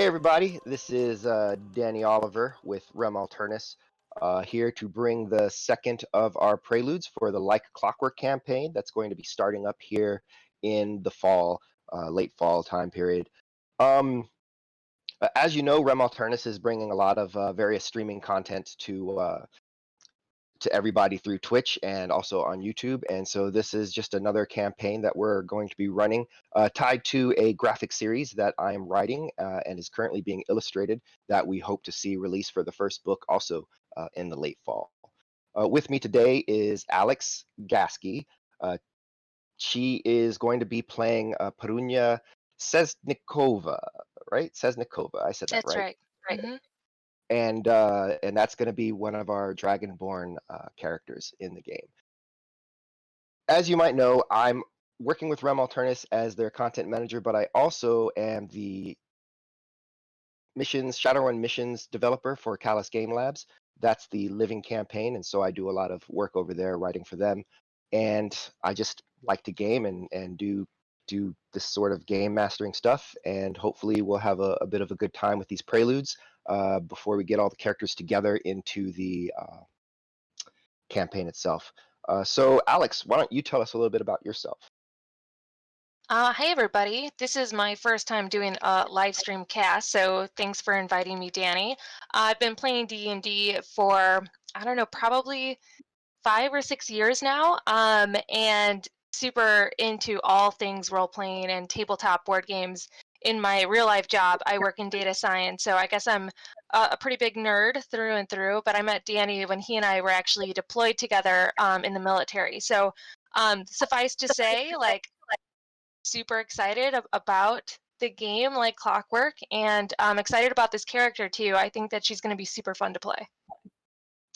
Hey everybody, this is Danny Oliver with Rem Alternus, here to bring the second of our preludes for the Like Clockwork campaign that's going to be starting up here in the fall, late fall time period. As you know, Rem Alternus is bringing a lot of various streaming content to everybody through Twitch and also on YouTube. And so this is just another campaign that we're going to be running, tied to a graphic series that I am writing and is currently being illustrated that we hope to see released for the first book also in the late fall. With me today is Alex Gasky. She is going to be playing Perunyia Seznikova, right? Seznikova, I said that That's right. right. Mhm. And that's going to be one of our Dragonborn characters in the game. As you might know, I'm working with Rem Alternus as their content manager, but I also am the Shadowrun missions developer for Callus Game Labs. That's the living campaign, and so I do a lot of work over there writing for them. And I just like to game and do this sort of game mastering stuff, and hopefully we'll have a bit of a good time with these preludes before we get all the characters together into the campaign itself. So Alex, why don't you tell us a little bit about yourself? Hey everybody. This is my first time doing a live stream cast, so thanks for inviting me, Danny. I've been playing D&D for, I don't know, probably 5 or 6 years now, and super into all things role-playing and tabletop board games. In my real-life job, I work in data science, so I guess I'm a pretty big nerd through and through, but I met Danny when he and I were actually deployed together in the military. So suffice to say, like, super excited about the game like Clockwork, and I'm excited about this character too. I think that she's going to be super fun to play.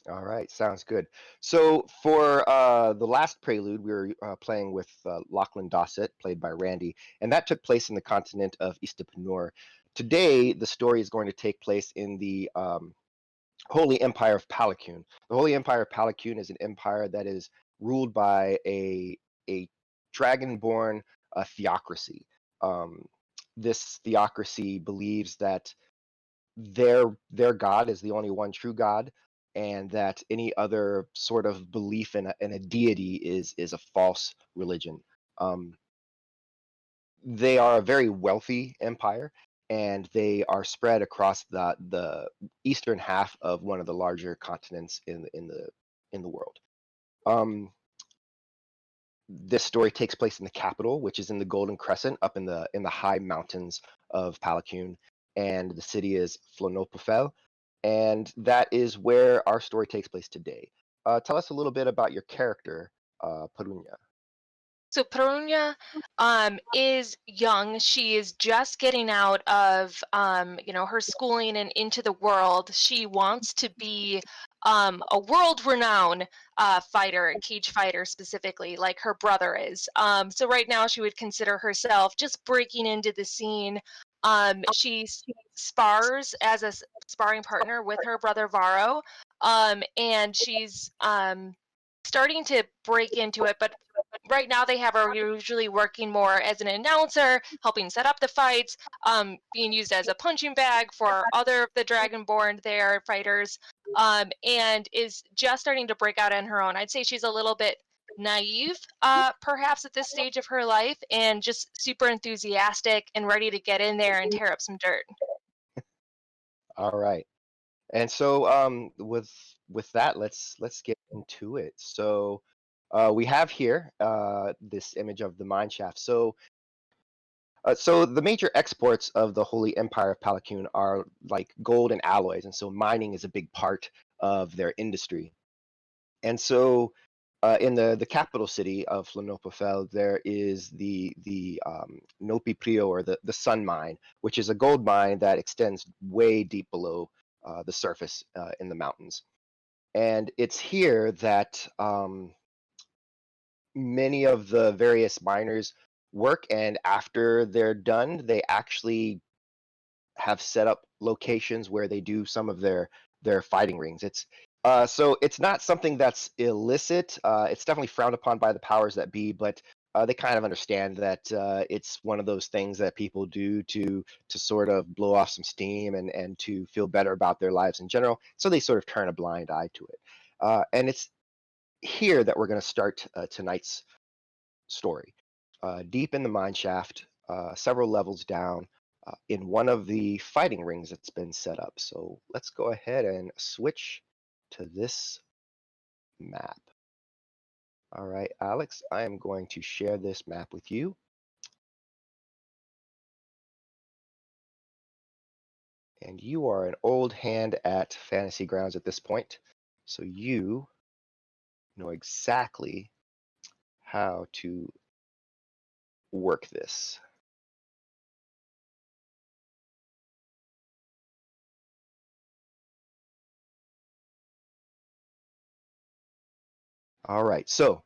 All right, sounds good. So for the last prelude, we were playing with Lachlan Dossett, played by Randy, and that took place in the continent of Istapanur. Today, the story is going to take place in the Holy Empire of Palakun. The Holy Empire of Palakun is an empire that is ruled by a dragonborn theocracy. This theocracy believes that their god is the only one true god, and that any other sort of belief in a deity is a false religion. Um, they are a very wealthy empire, and they are spread across the eastern half of one of the larger continents in the world. Um, this story takes place in the capital, which is in the Golden Crescent, up in the high mountains of Palakun, and the city is Flonopofel, and that is where our story takes place today. Tell us a little bit about your character, Perunyia. So Perunyia is young. She is just getting out of her schooling and into the world. She wants to be a world-renowned fighter, a cage fighter specifically, like her brother is. So right now she would consider herself just breaking into the scene. She spars as a sparring partner with her brother Varro, and she's starting to break into it, but right now they have her usually working more as an announcer, helping set up the fights, being used as a punching bag for other of the Dragonborn there fighters, and is just starting to break out on her own. I'd say she's a little bit naive, perhaps at this stage of her life, and just super enthusiastic and ready to get in there and tear up some dirt. All right. And so with that, let's get into it. So we have here this image of the mine shaft. So the major exports of the Holy Empire of Palakun are like gold and alloys, and so mining is a big part of their industry. And so in the capital city of Flonopofel, there is the Nopi Prio, or the Sun Mine, which is a gold mine that extends way deep below the surface in the mountains. And it's here that many of the various miners work, and after they're done, they actually have set up locations where they do some of their fighting rings. So it's not something that's illicit. It's definitely frowned upon by the powers that be, but they kind of understand that it's one of those things that people do to sort of blow off some steam and to feel better about their lives in general. So they sort of turn a blind eye to it. And it's here that we're going to start tonight's story. Deep in the mine shaft, several levels down, in one of the fighting rings that's been set up. So let's go ahead and switch to this map. All right, Alex, I am going to share this map with you. And you are an old hand at Fantasy Grounds at this point, so you know exactly how to work this. All right, so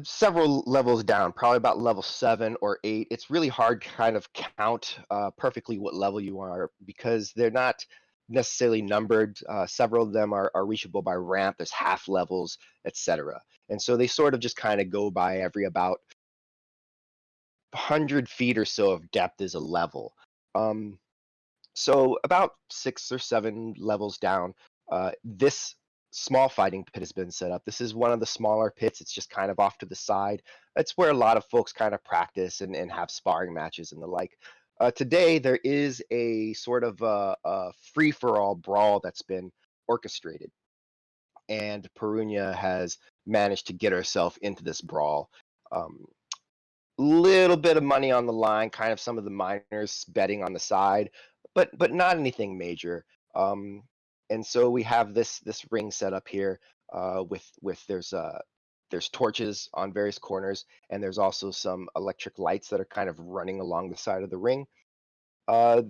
several levels down, probably about level 7 or 8. It's really hard to kind of count perfectly what level you are because they're not necessarily numbered. Several of them are reachable by ramp. There's half levels, etc. And so they sort of just kind of go by every about 100 feet or so of depth is a level. So about 6 or 7 levels down, this small fighting pit has been set up. This is one of the smaller pits. It's just kind of off to the side. It's where a lot of folks kind of practice and have sparring matches and the like. Today, there is a sort of a free-for-all brawl that's been orchestrated. And Perunyia has managed to get herself into this brawl. Little bit of money on the line, kind of some of the miners betting on the side, but not anything major. And so we have this ring set up here with there's torches on various corners, and there's also some electric lights that are kind of running along the side of the ring.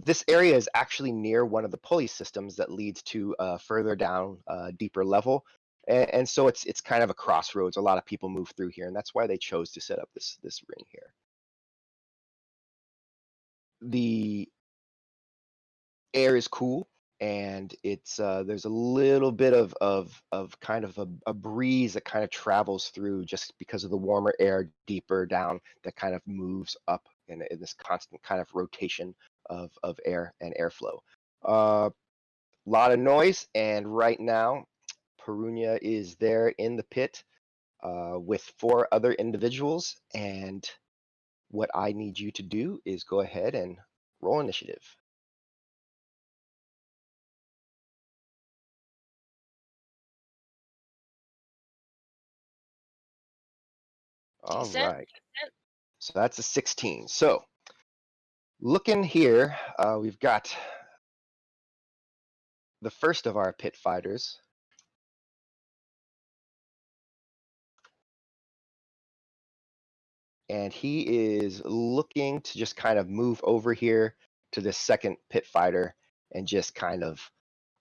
This area is actually near one of the pulley systems that leads to further down, deeper level. And so it's kind of a crossroads. A lot of people move through here, and that's why they chose to set up this ring here. The air is cool, and it's there's a little bit of kind of a breeze that kind of travels through just because of the warmer air deeper down that kind of moves up in this constant kind of rotation of air and airflow. A lot of noise, and right now Perunyia is there in the pit with 4 other individuals, and what I need you to do is go ahead and roll initiative. All Decent. right. So that's a 16. So looking here, we've got the first of our pit fighters. And he is looking to just kind of move over here to the second pit fighter and just kind of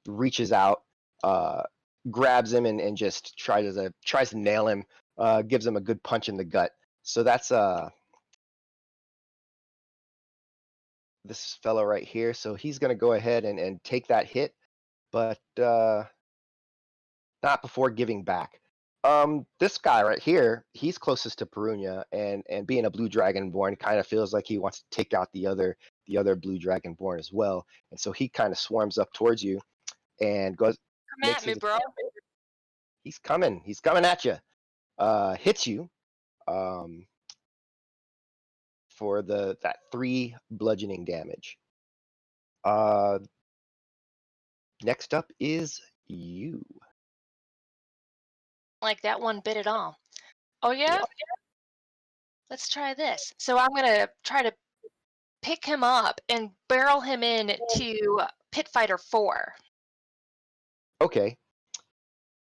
reaches out, grabs him and just tries to nail him, gives him a good punch in the gut. So that's this fellow right here. So he's going to go ahead and take that hit, but not before giving back. This guy right here, he's closest to Perunyia, and being a blue dragonborn, kind of feels like he wants to take out the other blue dragonborn as well. And so he kind of swarms up towards you and goes. Come at me, bro. He's coming at you. Hits you for that 3 bludgeoning damage. Next up is you. Like that one bit at all. Oh yeah? Let's try this. So I'm gonna try to pick him up and barrel him in to Pit Fighter 4. Okay.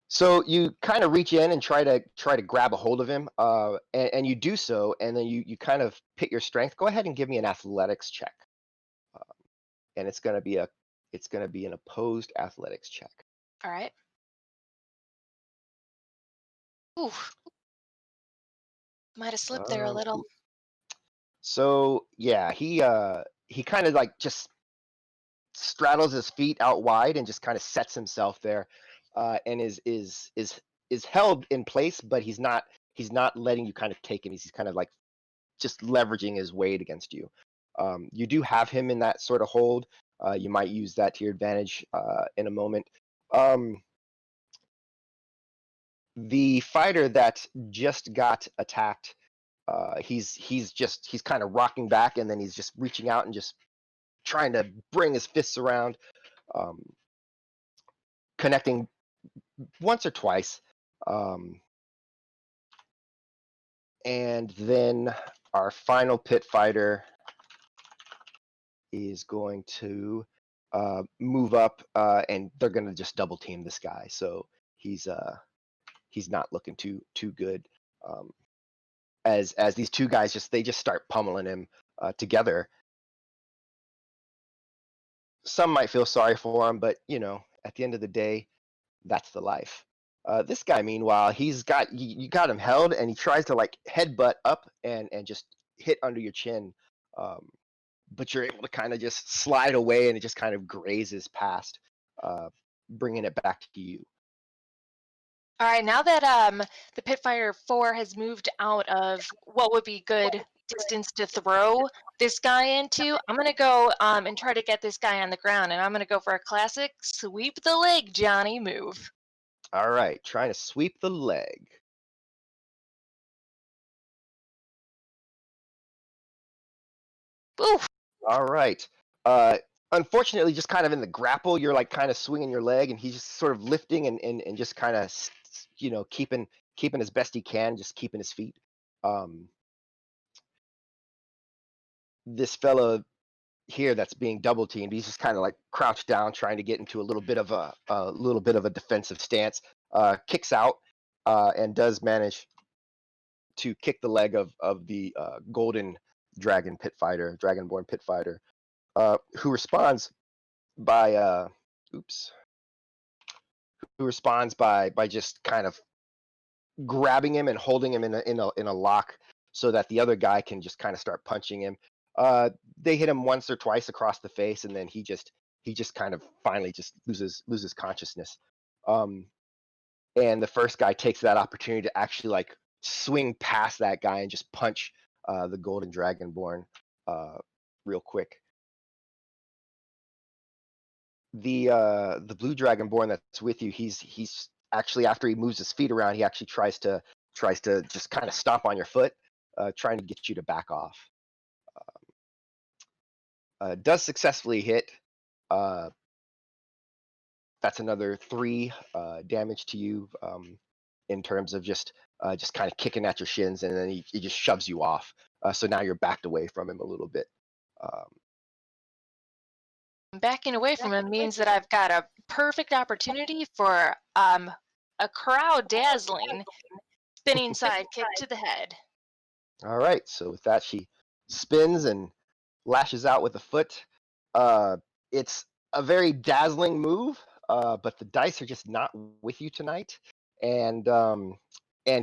So you kind of reach in and try to grab a hold of him, and you do so, and then you kind of pit your strength. Go ahead and give me an athletics check, and it's gonna be an opposed athletics check. All right. Oof. Might have slipped there a little. So yeah, he kind of like just straddles his feet out wide and just kind of sets himself there, and is held in place, but he's not he's not letting you kind of take him. He's kind of like just leveraging his weight against you. You do have him in that sort of hold. You might use that to your advantage in a moment. The fighter that just got attacked, he's kind of rocking back, and then he's just reaching out and just trying to bring his fists around, um, connecting once or twice. And then our final pit fighter is going to move up, and they're going to just double team this guy. So he's not looking too good. As these two guys just start pummeling him together. Some might feel sorry for him, but at the end of the day, that's the life. This guy, meanwhile, you got him held, and he tries to like headbutt up and just hit under your chin, but you're able to kind of just slide away, and it just kind of grazes past, bringing it back to you. All right, now that the Pitfire 4 has moved out of what would be good distance to throw this guy into, I'm gonna go and try to get this guy on the ground, and I'm gonna go for a classic sweep the leg Johnny move. All right, trying to sweep the leg. Oof. All right. Uh, Unfortunately, just kind of in the grapple, you're like kind of swinging your leg, and he's just sort of lifting and just kind of, keeping as best he can, just keeping his feet. Um, this fella here that's being double teamed, he's just kind of like crouched down, trying to get into a little bit of a defensive stance. Kicks out, and does manage to kick the leg of the golden dragonborn pit fighter, who responds by oops who responds by just kind of grabbing him and holding him in a lock, so that the other guy can just kind of start punching him. They hit him once or twice across the face, and then he just kind of finally just loses consciousness. Um, and the first guy takes that opportunity to actually like swing past that guy and just punch the golden dragonborn real quick. The blue dragonborn that's with you, he's actually, after he moves his feet around, he actually tries to just kind of stomp on your foot, trying to get you to back off. Does successfully hit. That's another 3 damage to you, in terms of just kind of kicking at your shins, and then he just shoves you off. So now you're backed away from him a little bit. Um, Backing away from him means that I've got a perfect opportunity for a crowd dazzling spinning sidekick to the head. all right, so with that, she spins and lashes out with a foot. Uh, it's a very dazzling move, but the dice are just not with you tonight, and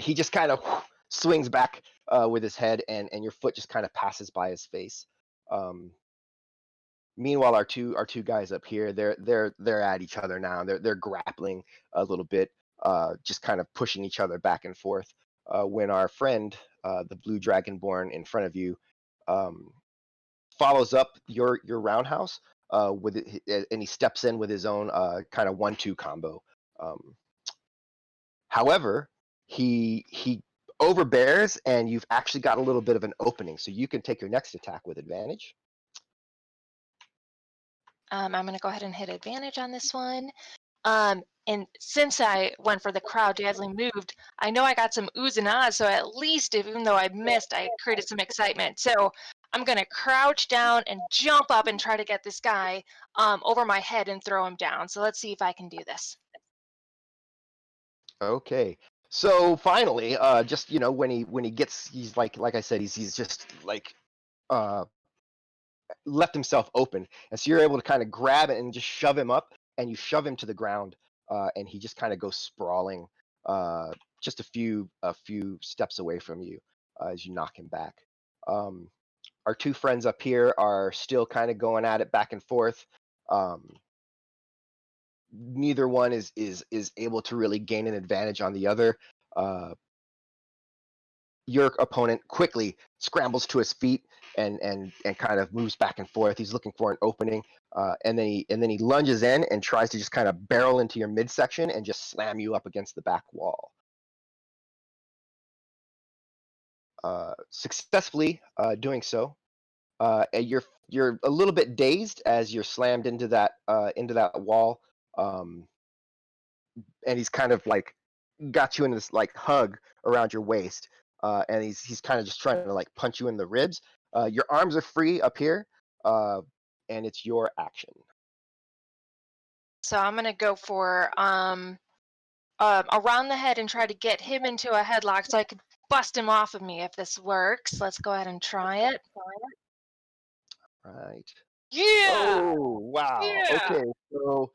he just kind of swings back with his head, and your foot just kind of passes by his face. Um, Meanwhile, our two guys up here, they're at each other now. They're grappling a little bit, just kind of pushing each other back and forth. When our friend, the blue dragonborn in front of you, um, follows up your roundhouse and he steps in with his own kind of 1-2 combo. Um, However, he overbears, and you've actually got a little bit of an opening, so you can take your next attack with advantage. I'm going to go ahead and hit advantage on this one. And since I went for the crowd dazzling moved, I know I got some oohs and ahs, so at least even though I missed, I created some excitement. So I'm going to crouch down and jump up and try to get this guy over my head and throw him down. So let's see if I can do this. Okay. So finally, just when he gets, he's like I said, he's just like uh left himself open, and so you're able to kind of grab it and just shove him up, and you shove him to the ground, and he just kind of goes sprawling, uh, just a few steps away from you, as you knock him back. Um, our two friends up here are still kind of going at it back and forth. Um, Neither one is able to really gain an advantage on the other. Uh, your opponent quickly scrambles to his feet and kind of moves back and forth. He's looking for an opening, and then he lunges in and tries to just kind of barrel into your midsection and just slam you up against the back wall. Successfully doing so, and you're a little bit dazed as you're slammed into that wall, um, and he's kind of like got you in this like hug around your waist, and he's kind of just trying to like punch you in the ribs. Your arms are free up here, uh, and it's your action. So I'm gonna go for around the head and try to get him into a headlock so I could bust him off of me if this works. Let's go ahead and try it. Right. Yeah, Oh wow. yeah. Okay. So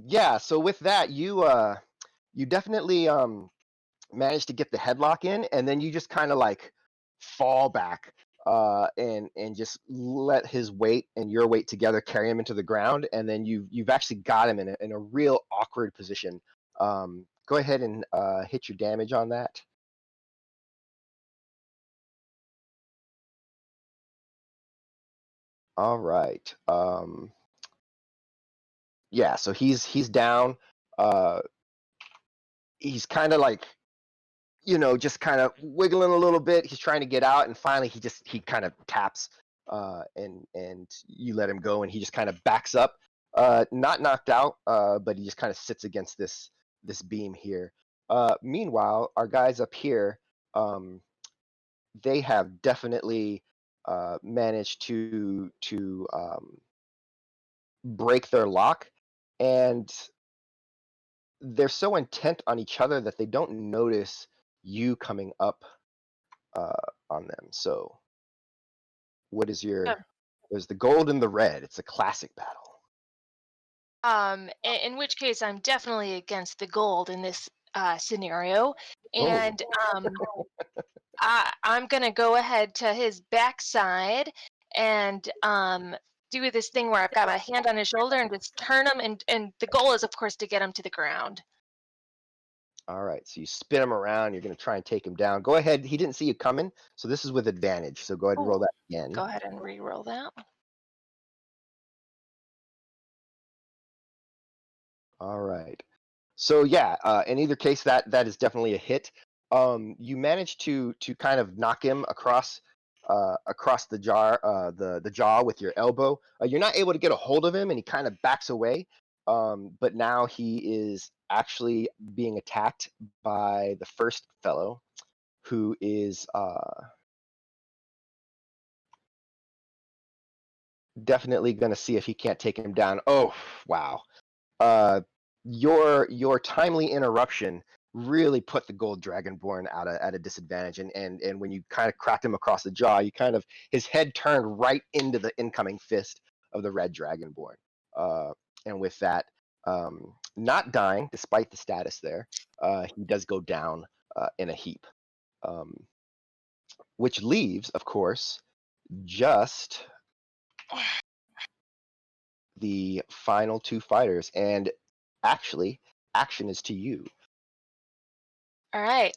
yeah. So with that, you definitely manage to get the headlock in, and then you just kind of like fall back, and just let his weight and your weight together carry him into the ground, and then you've actually got him in a real awkward position. Go ahead and hit your damage on that. All right. Yeah. So he's down. Uh, he's kind of like, just kind of wiggling a little bit. He's trying to get out, and finally he kind of taps, and you let him go, and he just kind of backs up, not knocked out, but he just kind of sits against this beam here. Meanwhile, our guys up here, um, they have definitely managed to break their lock, and they're so intent on each other that they don't notice you coming up uh, on them. So, what is Yeah. your? There's the gold and the red. It's a classic battle. In which case I'm definitely against the gold in this scenario, Oh, and I'm gonna go ahead to his backside and do this thing where I've got my hand on his shoulder and just turn him, and the goal is of course to get him to the ground. all right. So you spin him around. You're going to try and take him down. Go ahead. He didn't see you coming, so this is with advantage. So go ahead and roll Ooh, that again. go ahead and re-roll that. All right. So yeah, in either case, that is definitely a hit. You manage to kind of knock him across the jaw with your elbow. You're not able to get a hold of him, and he kind of backs away. But now he is actually being attacked by the first fellow, who is definitely going to see if he can't take him down. Oh wow! uh, your timely interruption really put the gold dragonborn at a disadvantage, and when you kind of cracked him across the jaw, you kind of his head turned right into the incoming fist of the red dragonborn, uh, and with that, not dying despite the status there, he does go down in a heap, um, which leaves, of course, just the final two fighters, and actually action is to you. All right.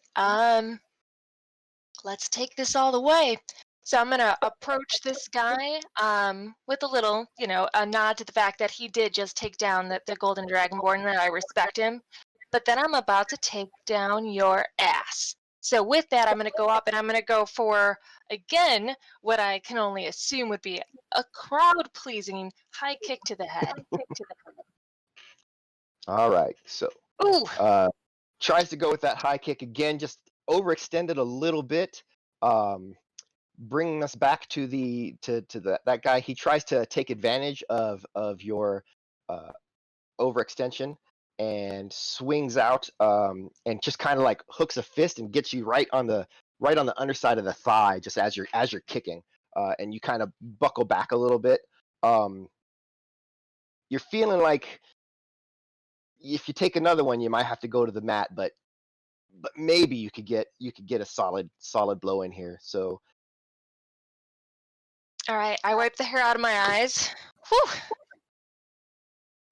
Let's take this all the way. So I'm gonna approach this guy with a little, a nod to the fact that he did just take down the golden dragonborn, and that I respect him. But then I'm about to take down your ass. So with that, I'm gonna go up and I'm gonna go for again what I can only assume would be a crowd-pleasing high kick to the head. All right, so Ooh, uh, tries to go with that high kick again, just overextended a little bit, um, bringing us back to that guy. He tries to take advantage of your uh, overextension and swings out, and just kind of like hooks a fist and gets you right on the underside of the thigh, just as you're kicking, and you kind of buckle back a little bit. Um, you're feeling like if you take another one, you might have to go to the mat, but maybe you could get a solid blow in here. So all right. I wipe the hair out of my eyes. Whew.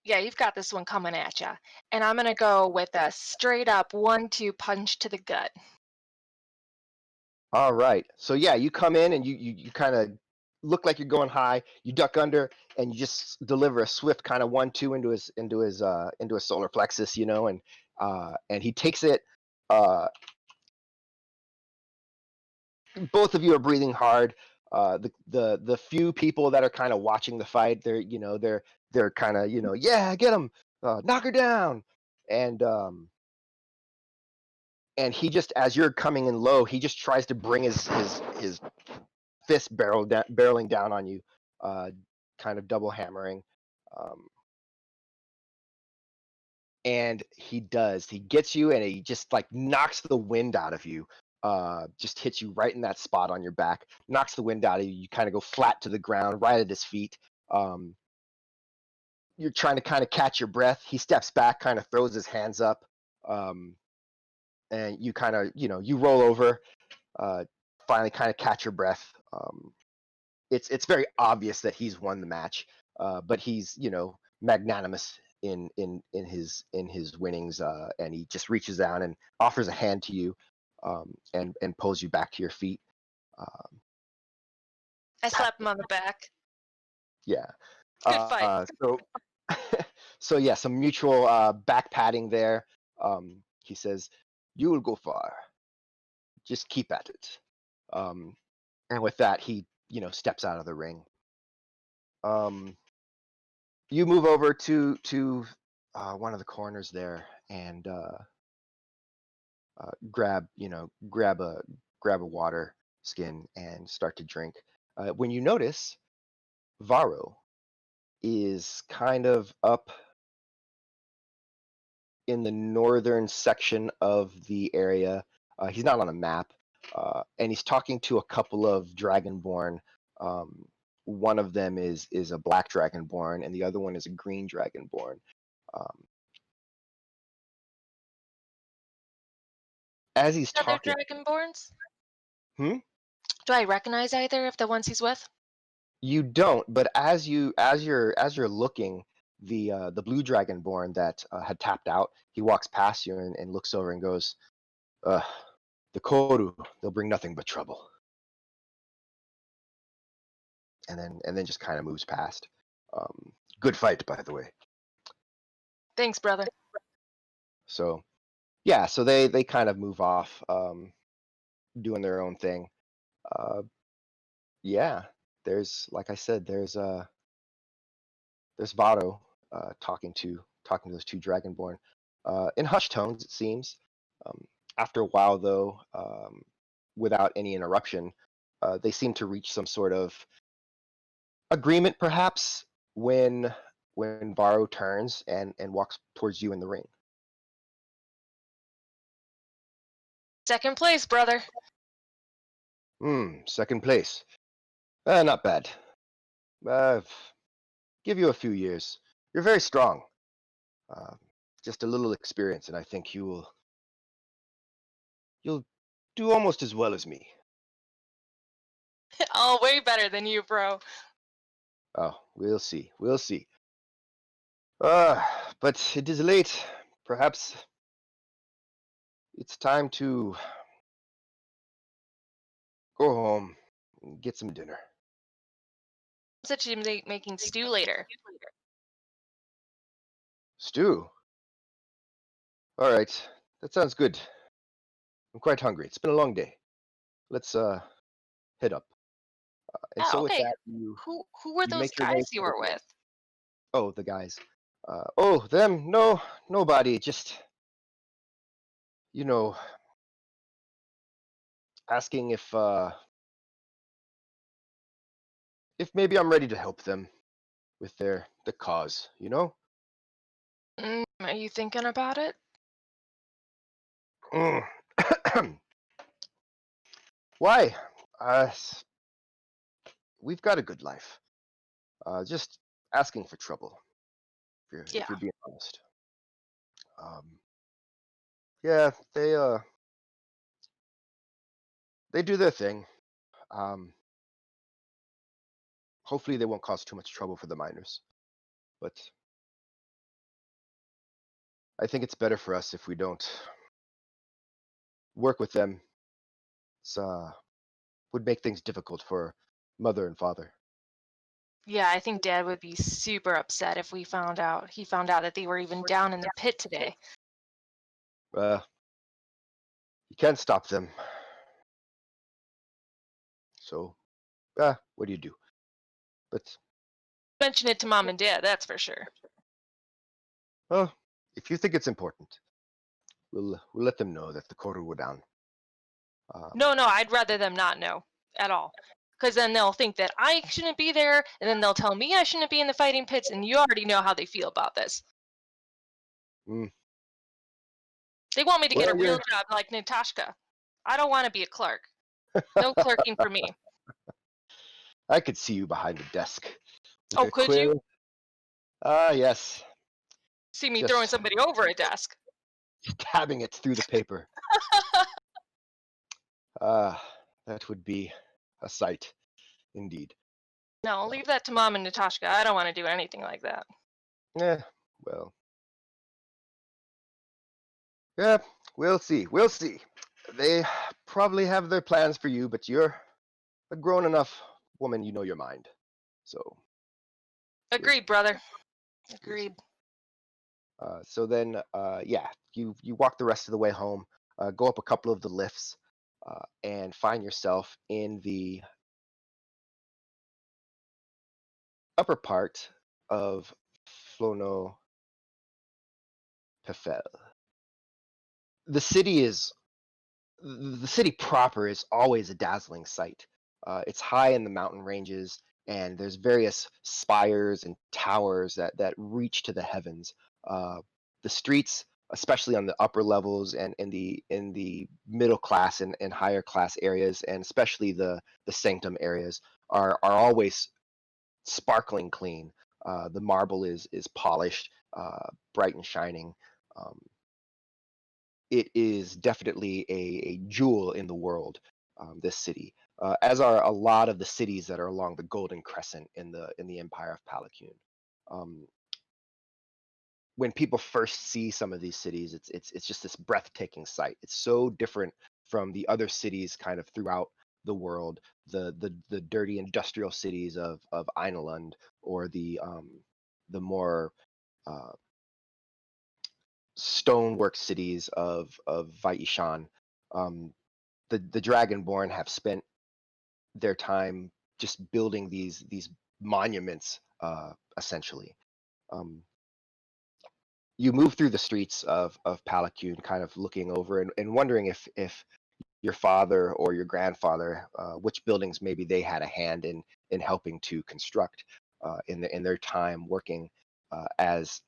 Yeah, you've got this one coming at you. And I'm going to go with a straight up 1-2 punch to the gut. All right. So yeah, you come in and you kind of look like you're going high. You duck under and you just deliver a swift kind of 1-2 into his solar plexus, and he takes it. Uh, Both of you are breathing hard. The few people that are kind of watching the fight, they're kind of yeah, get him, knock her down, and um, and he just as you're coming in low, he just tries to bring his fist barreling down on you, uh, kind of double hammering. Um, and he does. He gets you, and he just like knocks the wind out of you. Just hits you right in that spot on your back, knocks the wind out of you. You kind of go flat to the ground, right at his feet. Um, you're trying to kind of catch your breath. He steps back, kind of throws his hands up, um, and you kind of, you roll over. Uh, Finally, kind of catch your breath. It's very obvious that he's won the match, but he's magnanimous in his winnings, and he just reaches down and offers a hand to you, and pulls you back to your feet. Um, I slap him on the back. yeah. Good fight. So so yeah, some mutual back patting there. He says, "You will go far. Just keep at it." Um, and with that, he steps out of the ring. Um, you move over to one of the corners there and grab a water skin and start to drink. When you notice, Varro is kind of up in the northern section of the area. He's not on a map, and he's talking to a couple of Dragonborn. Um, One of them is a black Dragonborn, and the other one is a green Dragonborn. Um, as he's Other talking, Dragonborns? hmm? Do I recognize either of the ones he's with? You don't, but as you're looking, the blue Dragonborn that had tapped out, he walks past you and looks over and goes, uh, "The Koru, they'll bring nothing but trouble," and then just kind of moves past. Good fight, by the way. Thanks, brother. So yeah, so they kind of move off, doing their own thing. Uh, yeah, like I said, there's Vado, talking to those two Dragonborn, in hushed tones, it seems. Um, After a while, though, without any interruption, they seem to reach some sort of agreement, perhaps, when Varro turns and walks towards you in the ring. Second place, brother. Second place. Not bad. Uh, give you a few years. You're very strong. Uh, just a little experience, and I think you'll do almost as well as me. Oh, way better than you, bro. Oh, we'll see. We'll see. Uh, but it is late. Perhaps it's time to go home and get some dinner. Said she's making stew later. Stew. All right. That sounds good. I'm quite hungry. It's been a long day. Let's head up. And Oh, so with okay. that, you Who were you those make your way guys you to the were with? oh, the guys. Oh, them? No, nobody. Just you know, asking if maybe I'm ready to help them with the cause. Are you thinking about it? Mm. Why? Uh, we've got a good life. Just asking for trouble. Yeah. If you're being honest. Um, yeah, they do their thing. Um, Hopefully they won't cause too much trouble for the miners. But I think it's better for us if we don't work with them, would make things difficult for mother and father. Yeah, I think Dad would be super upset if he found out that they were even down in the pit today. Uh, you can't stop them. So, what do you do? But, Mention it to Mom and Dad, that's for sure. well, if you think it's important, we'll let them know that the quota were down. No, I'd rather them not know at all. Because then they'll think that I shouldn't be there, and then they'll tell me I shouldn't be in the fighting pits, and you already know how they feel about this. Mm, They want me to get a well, real job like Natashka. I don't want to be a clerk. No clerking for me. I could see you behind the desk with Oh, a could you? quill. Ah, yes, See me throwing just somebody over a desk. stabbing it through the paper. Ah, that would be a sight, indeed. No, leave that to Mom and Natashka. I don't want to do anything like that. Yeah, well, yeah, we'll see. We'll see. They probably have their plans for you, but you're a grown enough woman. You know your mind. So we'll see. Agreed, brother. We'll see. Agreed. So then, yeah, you walk the rest of the way home, go up a couple of the lifts, and find yourself in the upper part of Flonopofel. The city is the city proper is always a dazzling sight. It's high in the mountain ranges, and there's various spires and towers that reach to the heavens. The streets, especially on the upper levels and in the middle class and higher class areas, and especially the sanctum areas, are always sparkling clean. The marble is polished, bright and shining. Um, it is definitely a jewel in the world. This city, as are a lot of the cities that are along the Golden Crescent in the Empire of Palakun. Um, when people first see some of these cities, it's just this breathtaking sight. It's so different from the other cities kind of throughout the world, the dirty industrial cities of Einelund, or the more uh, stonework cities of Vaishan. Um, the Dragonborn have spent their time just building these monuments, essentially. Um, you move through the streets of Palakun, kind of looking over and wondering if your father or your grandfather, which buildings maybe they had a hand in helping to construct, in their time working, as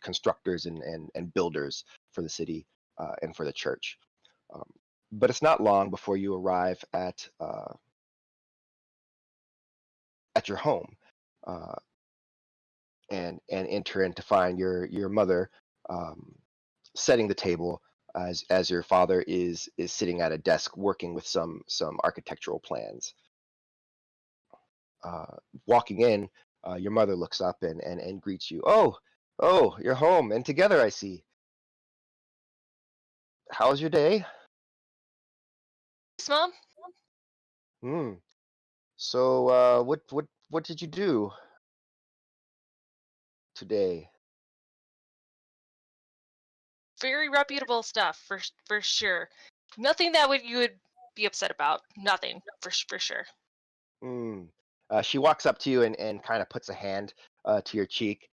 constructors and builders for the city, and for the church. Um, but it's not long before you arrive at your home, uh, and enter in to find your mother, um, setting the table, as your father is sitting at a desk working with some architectural plans. Uh, Walking in, your mother looks up and greets you. Oh, you're home and together, I see. How's your day? Thanks, Mom. Hmm. So, what did you do today? Very reputable stuff for sure. Nothing that you would be upset about. Nothing for sure. Hmm. She walks up to you and kind of puts a hand, to your cheek,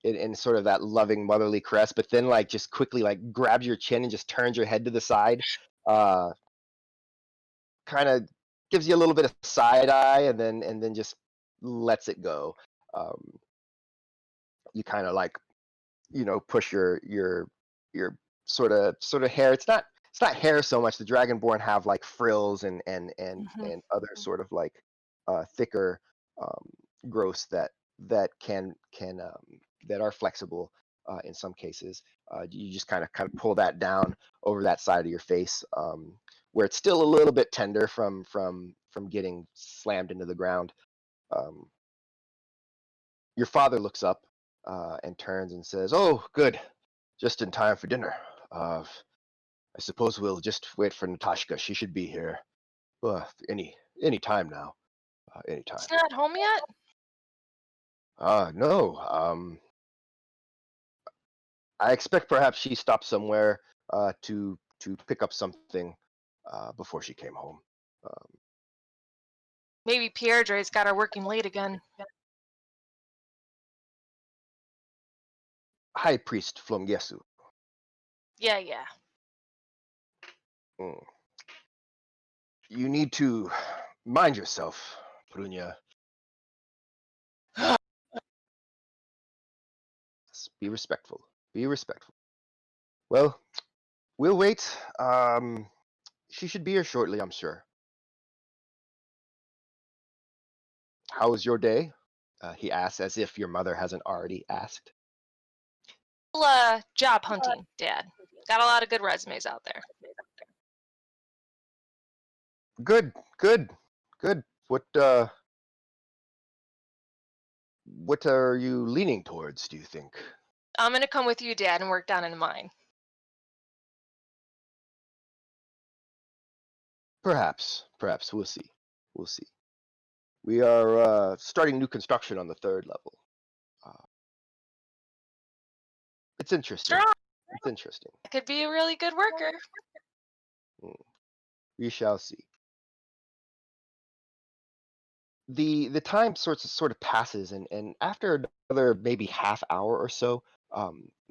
in sort of that loving motherly caress, but then like just quickly like grabs your chin and just turns your head to the side, uh, kind of gives you a little bit of side eye, and then just lets it go. Um, you kind of like, push your sort of hair. It's not hair so much. The Dragonborn have like frills Hmm. and other sort of like, thicker, um, growths that are flexible, in some cases. You just kind of pull that down over that side of your face, where it's still a little bit tender from getting slammed into the ground. Um, your father looks up, and turns and says, "Oh, good, just in time for dinner. Uh, I suppose we'll just wait for Natashka. She should be here. Any time now. Any time. It's not home yet? No. I expect perhaps she stopped somewhere to pick up something before she came home. Um, Maybe Pierdre's got her working late again. High Priest Flomgesu. Yeah. Mm. You need to mind yourself, Perunyia. Be respectful. Be respectful. Well, we'll wait. She should be here shortly, I'm sure. How was your day? He asks, as if your mother hasn't already asked. Job hunting, Dad. Got a lot of good resumes out there. Good, good, good. What are you leaning towards, do you think? I'm gonna come with you, Dad, and work down in the mine. Perhaps we'll see. We'll see. We are starting new construction on the third level. Uh, it's interesting. Strong. It's interesting. Could be a really good worker. Mm, we shall see. The time sort of passes, and after another maybe half hour or so,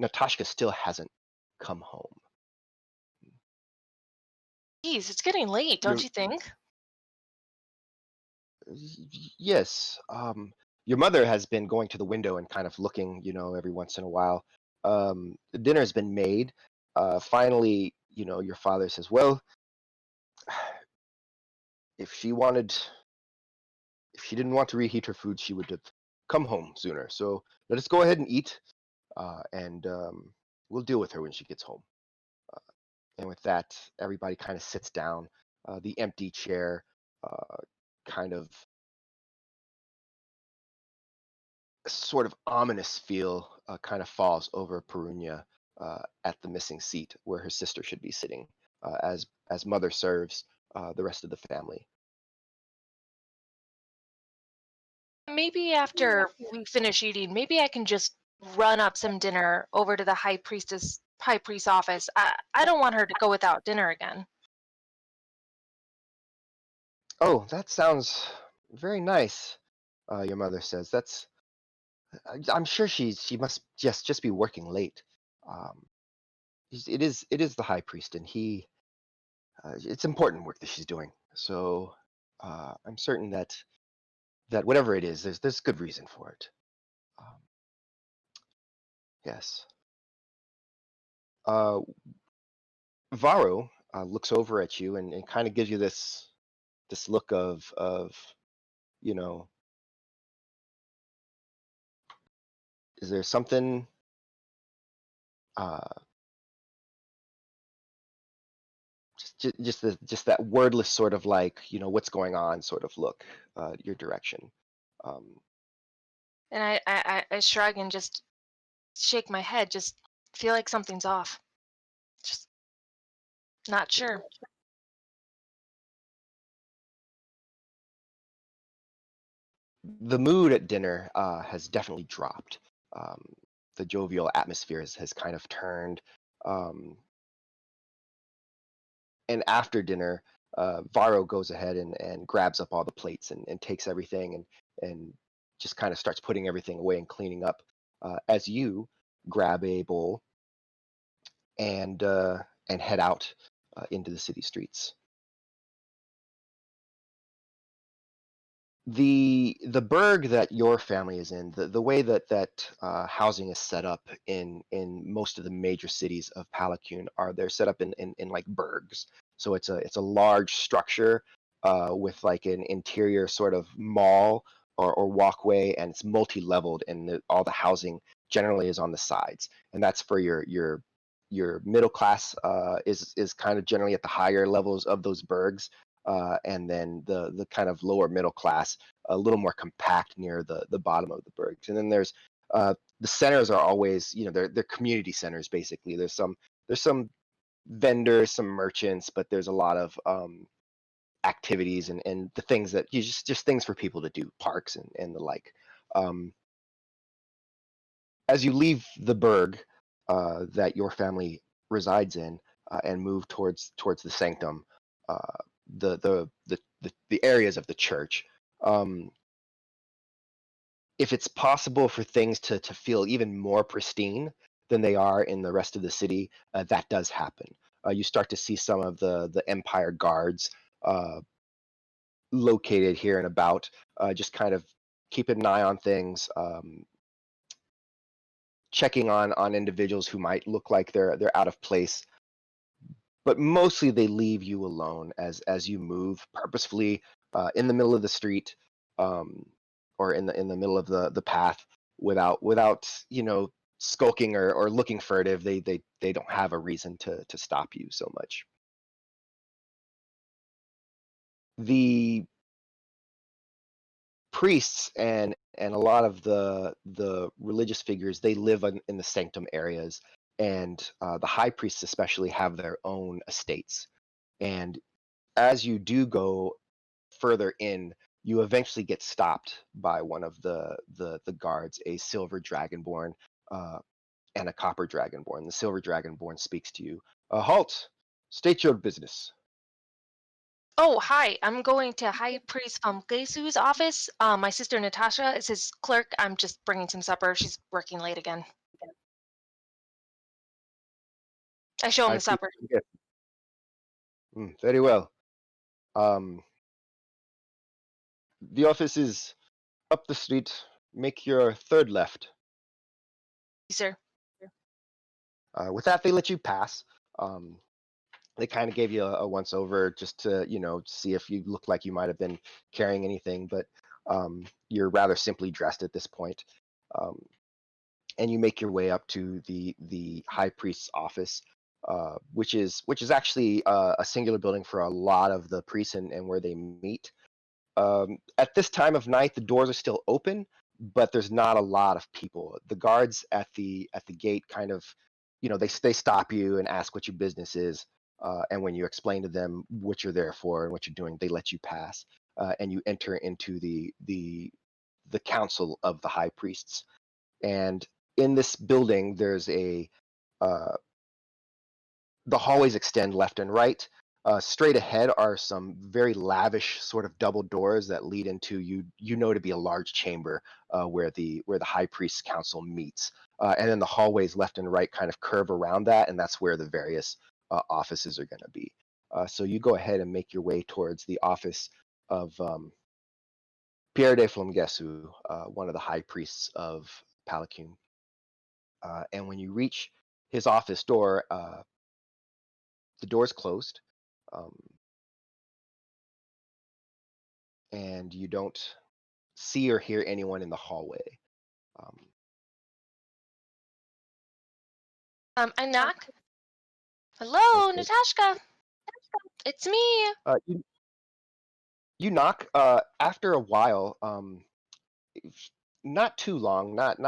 Natashka still hasn't come home. Geez, it's getting late, don't Your you think? Yes, your mother has been going to the window and kind of looking, every once in a while. The dinner's been made. Finally, your father says, "Well, if she wanted, if she didn't want to reheat her food, she would have come home sooner. So let us go ahead and eat, and we'll deal with her when she gets home." And with that, everybody kind of sits down. The empty chair uh, kind of sort of ominous feel kind of falls over Perunyia at the missing seat where her sister should be sitting, as mother serves the rest of the family. Maybe after we finish eating, maybe I can just run up some dinner over to the high priest's office. I don't want her to go without dinner again. Oh, that sounds very nice. Your mother says. I'm sure she must just be working late. Um, it is the high priest, and it's important work that she's doing. So I'm certain that whatever it is, there's good reason for it. Um, yes. Uh, Varro looks over at you and kind of gives you this look of you know, is there something uh, just that wordless sort of like what's going on sort of look your direction. Um, And I shrug and just shake my head, just feel like something's off. Just not sure. the mood at dinner has definitely dropped. Um, the jovial atmosphere has kind of turned. Um, and after dinner, Varro goes ahead and grabs up all the plates and takes everything and just kind of starts putting everything away and cleaning up. As you grab a bowl and head out into the city streets. The burg that your family is in, the way that housing is set up in most of the major cities of Palakune are they're set up in like burgs. So it's a large structure with like an interior sort of mall or walkway, and it's multi-leveled, and all the housing generally is on the sides, and that's for your middle class is kind of generally at the higher levels of those burgs, and then the kind of lower middle class a little more compact near the bottom of the bergs. And then there's the centers are always they're community centers basically. There's some vendors, some merchants, but there's a lot of activities and the things that you just things for people to do, parks and the like. Um, as you leave the burg that your family resides in and move towards the sanctum, uh, the areas of the church. Um, if it's possible for things to feel even more pristine than they are in the rest of the city, that does happen. You start to see some of the Empire guards uh, located here and about, just kind of keeping an eye on things, checking on individuals who might look like they're out of place. But mostly they leave you alone as you move purposefully in the middle of the street, um, or in the middle of the path without skulking or looking furtive. They don't have a reason to stop you so much. The priests and a lot of the religious figures, they live in the sanctum areas, and the high priests especially have their own estates. And as you do go further in, you eventually get stopped by one of the guards, a silver dragonborn uh, and a copper dragonborn. The silver dragonborn speaks to you. Halt! State your business. Oh, hi. I'm going to High Priest Famkesu's office. My sister Natasha is his clerk. I'm just bringing some supper. She's working late again. I show him High the priest. supper. Yes. Very well. Um, the office is up the street. Make your third left. Sir. With that, they let you pass. Um, they kind of gave you a once over just to see if you look like you might have been carrying anything, but you're rather simply dressed at this point. um, and you make your way up to the high priest's office, which is actually a singular building for a lot of the priests and where they meet. At this time of night, the doors are still open, but there's not a lot of people. The guards at the gate kind of, they stop you and ask what your business is, and when you explain to them what you're there for and what you're doing, they let you pass, and you enter into the council of the high priests. And in this building, there's uh, the hallways extend left and right. Straight ahead are some very lavish sort of double doors that lead into to be a large chamber where the high priest's council meets. And then the hallways left and right kind of curve around that, and that's where the various offices are going to be. So you go ahead and make your way towards the office of Pierre de Flomgesu, one of the high priests of Palacune. And when you reach his office door, the door's closed, um, and you don't see or hear anyone in the hallway. Um, I knock. Hello, okay. Natasha. It's me. You knock. After a while, not too long, not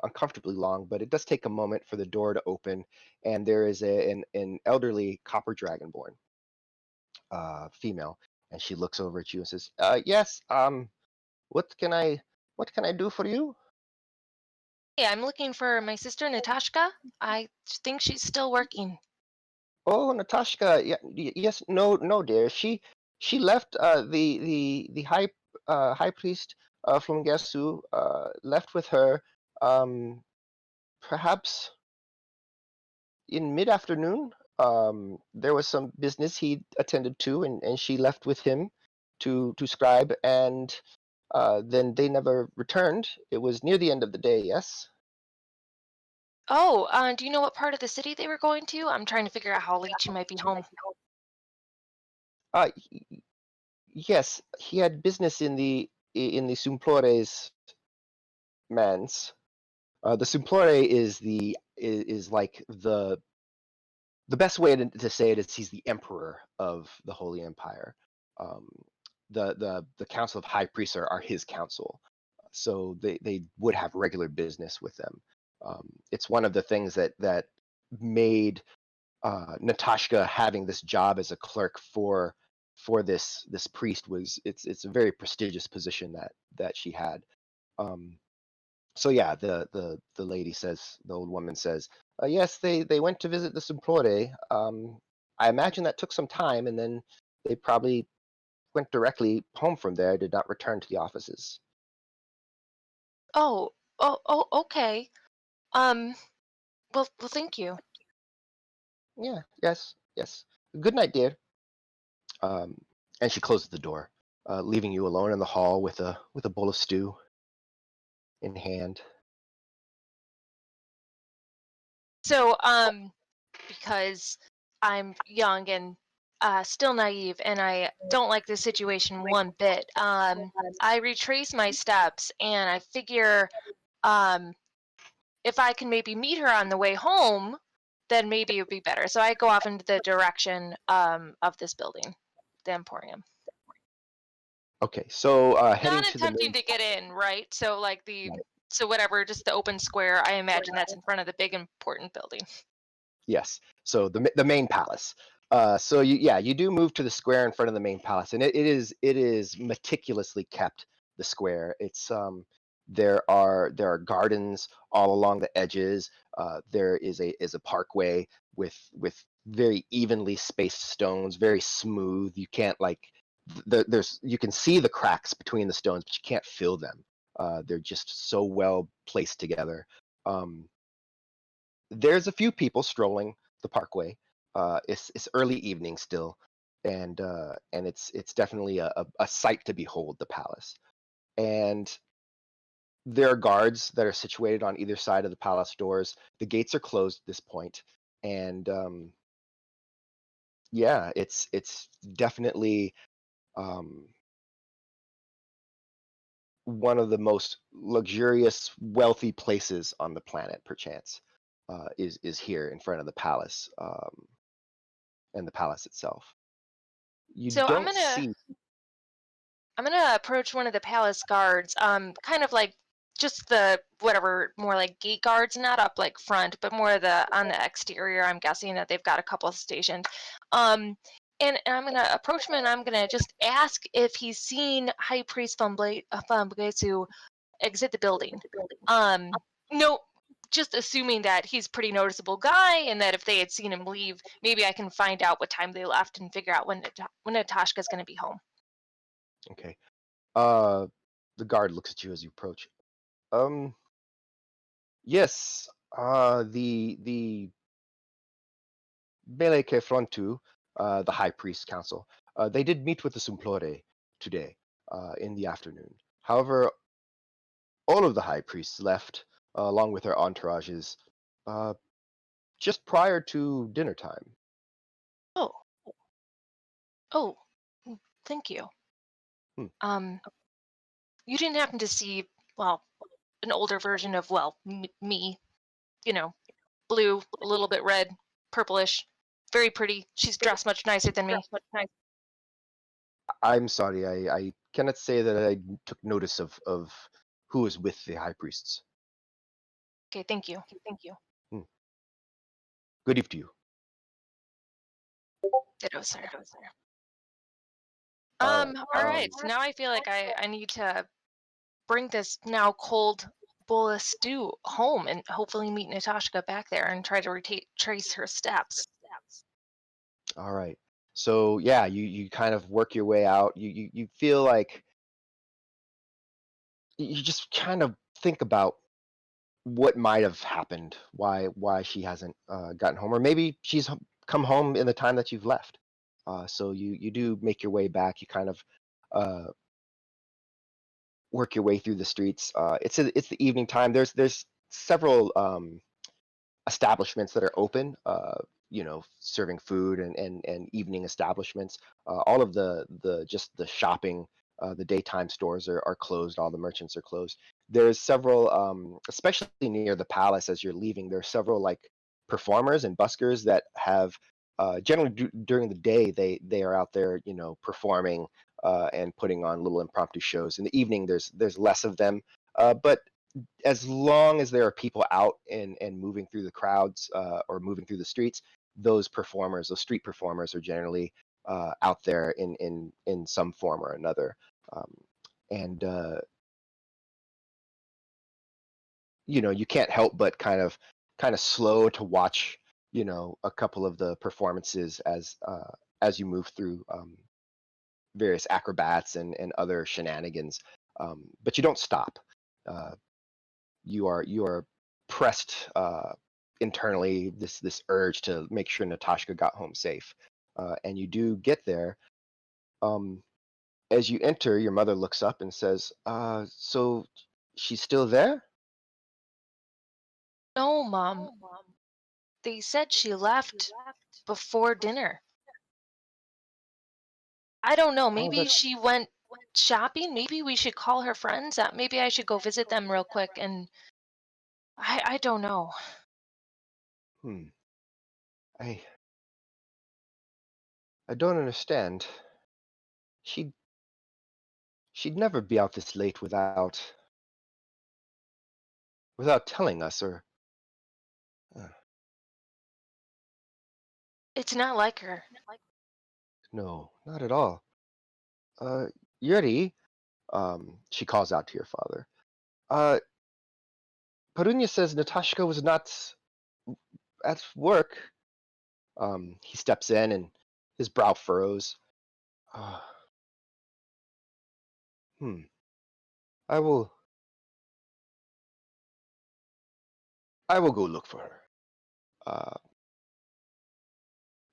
uncomfortably long, but it does take a moment for the door to open, and there is an elderly copper dragonborn female, and she looks over at you and says, "Yes. What can I do for you?" Hey, I'm looking for my sister Natasha. I think she's still working. Oh, Natashka, yeah, yes, no, no, dear. She left. The high priest from Gesu left with her. Um, Perhaps in mid-afternoon. There was some business he attended to, and she left with him to scribe, and then they never returned. It was near the end of the day. Yes. Oh, do you know what part of the city they were going to? I'm trying to figure out how late she might be home. Uh, y- yes, he had business in the Sumplores manse. The Simplore is like the best way to say it is he's the emperor of the Holy Empire. Um, the Council of High Priests are his council, so they would have regular business with them. It's one of the things that made Natashka having this job as a clerk for this priest it's a very prestigious position that she had. Um, so yeah, the lady says, the old woman says, yes, they went to visit the Simplore. I imagine that took some time, and then they probably went directly home from there, did not return to the offices. Oh, okay. Um, well, thank you. Yeah, yes, yes. Good night, dear. Um, and she closes the door, leaving you alone in the hall with a bowl of stew in hand. So, because I'm young and still naive, and I don't like this situation one bit, I retrace my steps and I figure, um, if I can maybe meet her on the way home, then maybe it would be better. So I go off into the direction of this building, the Emporium. Okay, so heading Not to the attempting main. to get in, right? So whatever, just the open square. I imagine that's in front of the big important building. Yes. So the main palace. So you do move to the square in front of the main palace, and it is meticulously kept. The square. It's there are gardens all along the edges. There is a parkway with very evenly spaced stones, very smooth. You can't like there's you can see the cracks between the stones, but you can't feel them. They're just so well placed together. Um, there's a few people strolling the parkway. It's early evening still, and it's definitely a sight to behold, the palace. And there are guards that are situated on either side of the palace doors. The gates are closed at this point, and yeah, it's definitely um, one of the most luxurious, wealthy places on the planet, perchance, is here in front of the palace, and the palace itself. You So don't see. I'm gonna approach one of the palace guards, kind of like just the whatever, more like gate guards, not up like front, but more the on the exterior. I'm guessing that they've got a couple stationed. Um, and I'm gonna approach him and I'm gonna just ask if he's seen High Priest Famblesu exit the building. No, just assuming that he's a pretty noticeable guy and that if they had seen him leave, maybe I can find out what time they left and figure out when Natashka's gonna be home. Okay. Uh, the guard looks at you as you approach. Um, yes. The Bele que Frontu, the High Priest Council, they did meet with the Simplore today, in the afternoon. However, all of the High Priests left, along with their entourages, uh, just prior to dinner time. Oh, oh, thank you. Hmm. Um, you didn't happen to see, well, an older version of, well, me, you know, blue, a little bit red, purplish, very pretty. She's dressed much nicer than me. I'm sorry, I cannot say that I took notice of who is with the High Priests. Okay, thank you. Thank you. Hmm. Good eve to you. Ditto, sir. All right. All right. So now I feel like I need to bring this now cold bowl of stew home and hopefully meet Natashka back there and try to trace her steps. All right. So yeah, you kind of work your way out. You feel like you just kind of think about what might have happened, why she hasn't gotten home, or maybe she's come home in the time that you've left. So you do make your way back. You kind of uh, work your way through the streets. It's the evening time. There's several establishments that are open, serving food, and evening establishments. All of the just the shopping, the daytime stores are closed. All the merchants are closed. There's several, especially near the palace as you're leaving, there are several like performers and buskers that have, generally during the day they are out there, performing, and putting on little impromptu shows. In the evening, there's less of them, but as long as there are people out and moving through the crowds or moving through the streets, those street performers, are generally out there in some form or another. Um, and you can't help but kind of slow to watch a couple of the performances as you move through various acrobats and other shenanigans. But you don't stop. Uh, you are pressed internally, this urge to make sure Natasha got home safe, and you do get there. Um, as you enter, your mother looks up and says, "So she's still there?" No, Mom. They said she left before dinner. I don't know. Oh, Maybe that's she went shopping. Maybe we should call her friends. Maybe I should go visit them real quick. And I don't know. hmm. I I don't understand. She'd she'd never be out this late without telling us, or uh, It's not like her. no, not at all. Uh, Yuri, she calls out to your father. Uh, Perunyia says Natasha was not at work. He steps in and his brow furrows. Uh, hmm. I will. I will go look for her. Uh,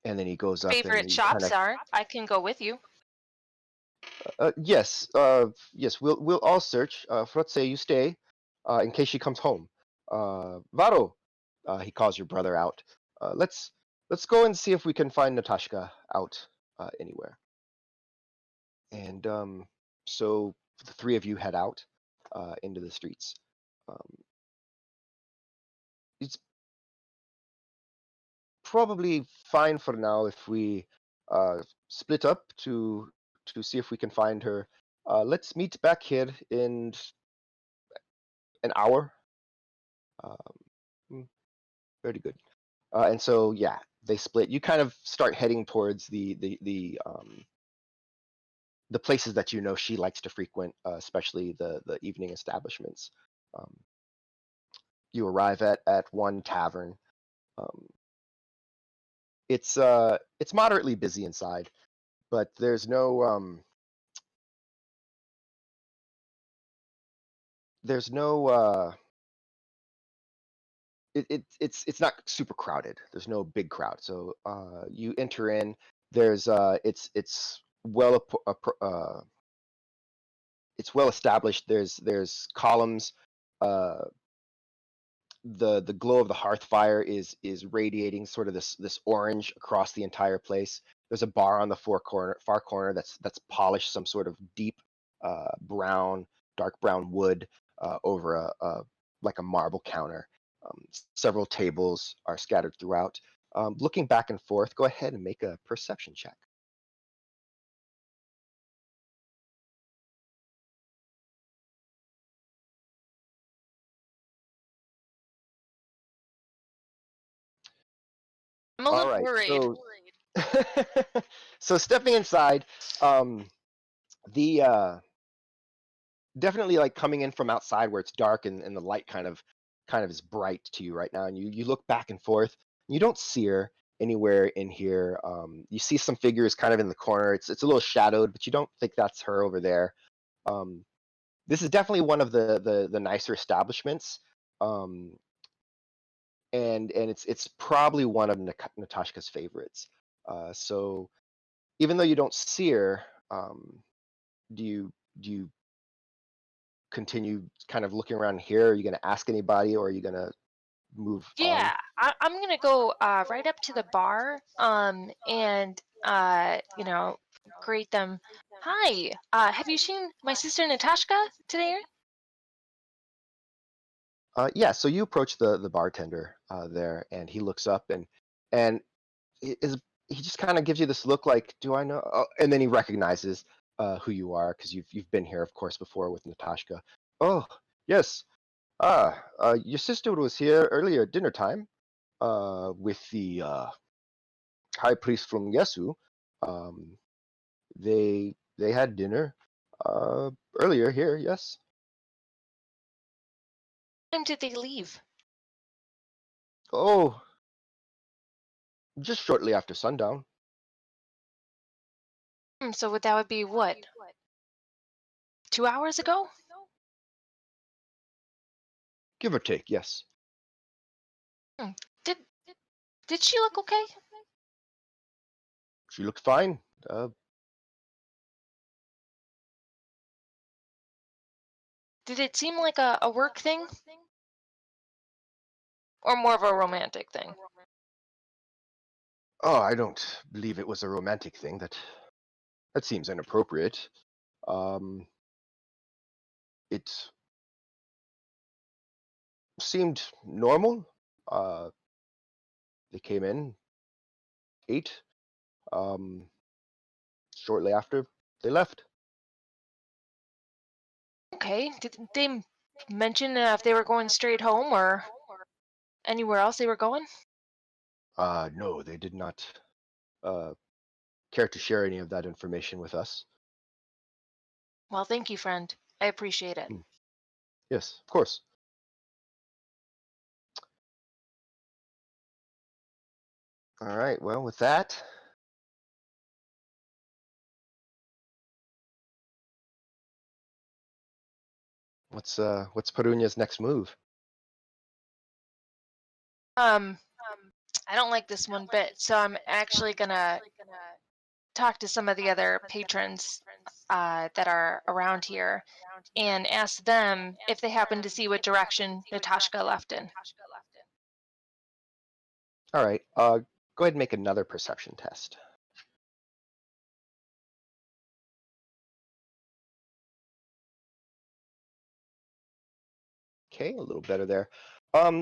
and then he goes up and Favorite he kind shops of. are. I can go with you. Yes. Yes. We'll all search. Frotze, you stay, in case she comes home. Varo, he calls your brother out. Let's go and see if we can find Natasha out anywhere. And so the three of you head out into the streets. Um, it's probably fine for now if we split up to see if we can find her. Let's meet back here in an hour. Hmm, very good. And so yeah, they split. You kind of start heading towards the places that she likes to frequent, especially the evening establishments. Um, you arrive at one tavern. Um, it's moderately busy inside, but there's no it's not super crowded. There's no big crowd. So you enter in. There's it's it's well established. There's columns. Uh, the glow of the hearth fire is radiating sort of this orange across the entire place. There's a bar on the far corner that's polished some sort of deep brown, dark brown wood over a like a marble counter. Several tables are scattered throughout. Looking back and forth, go ahead and make a perception check. I'm a All little right, worried. so stepping inside, um, the definitely like coming in from outside where it's dark and the light kind of is bright to you right now, and you look back and forth. You don't see her anywhere in here. You see some figures kind of in the corner. It's a little shadowed, but you don't think that's her over there. Um, this is definitely one of the nicer establishments, um, and it's probably one of Natashka's favorites. So even though you don't see her, do you continue kind of looking around here? Are you going to ask anybody, or are you going to move on? Yeah, I'm gonna go right up to the bar and greet them. Hi, have you seen my sister Natasha today? Yeah, so you approach the bartender there, and he looks up and he just kind of gives you this look like, do I know? Oh, and then he recognizes who you are because you've been here, of course, before with Natasha. Oh, yes. Your sister was here earlier at dinner time, with the high priest from Yesu. Um, they had dinner, uh, earlier here. Yes. When did they leave? Oh, just shortly after sundown, So that would be what? 2 hours ago? give or take. Yes. Hmm. Did did she look okay? She looked fine. Did it seem like a work thing or more of a romantic thing? Oh, I don't believe it was a romantic thing. That seems inappropriate. Um, it seemed normal. Uh, they came in, ate. Um, Shortly after they left. Okay. Did they mention if they were going straight home or anywhere else they were going? No, they did not uh, care to share any of that information with us. Well, thank you, friend. I appreciate it. Mm, yes, of course. All right. Well, with that, what's Perunya's next move? Um, I don't like this one bit, so I'm actually gonna talk to some of the other patrons that are around here and ask them if they happen to see what direction Natashka left in. All right. Go ahead and make another perception test. Okay, a little better there.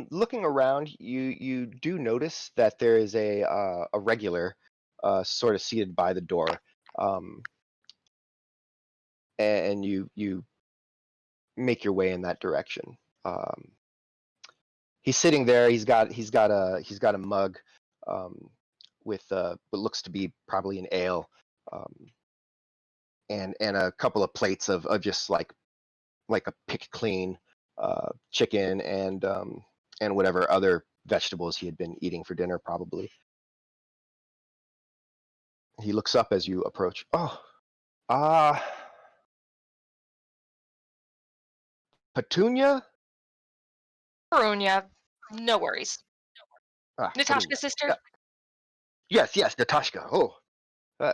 Looking around, you do notice that there is a regular, sort of seated by the door, um, and you make your way in that direction. Um, he's sitting there. He's got a mug, um, with what looks to be probably an ale, um, and a couple of plates of just like a pick clean chicken and whatever other vegetables he had been eating for dinner probably. He looks up as you approach. Oh, ah, Petunia. Perunyia, no worries. Petunia. Natashka's sister? Yeah. Yes, Natashka. Oh,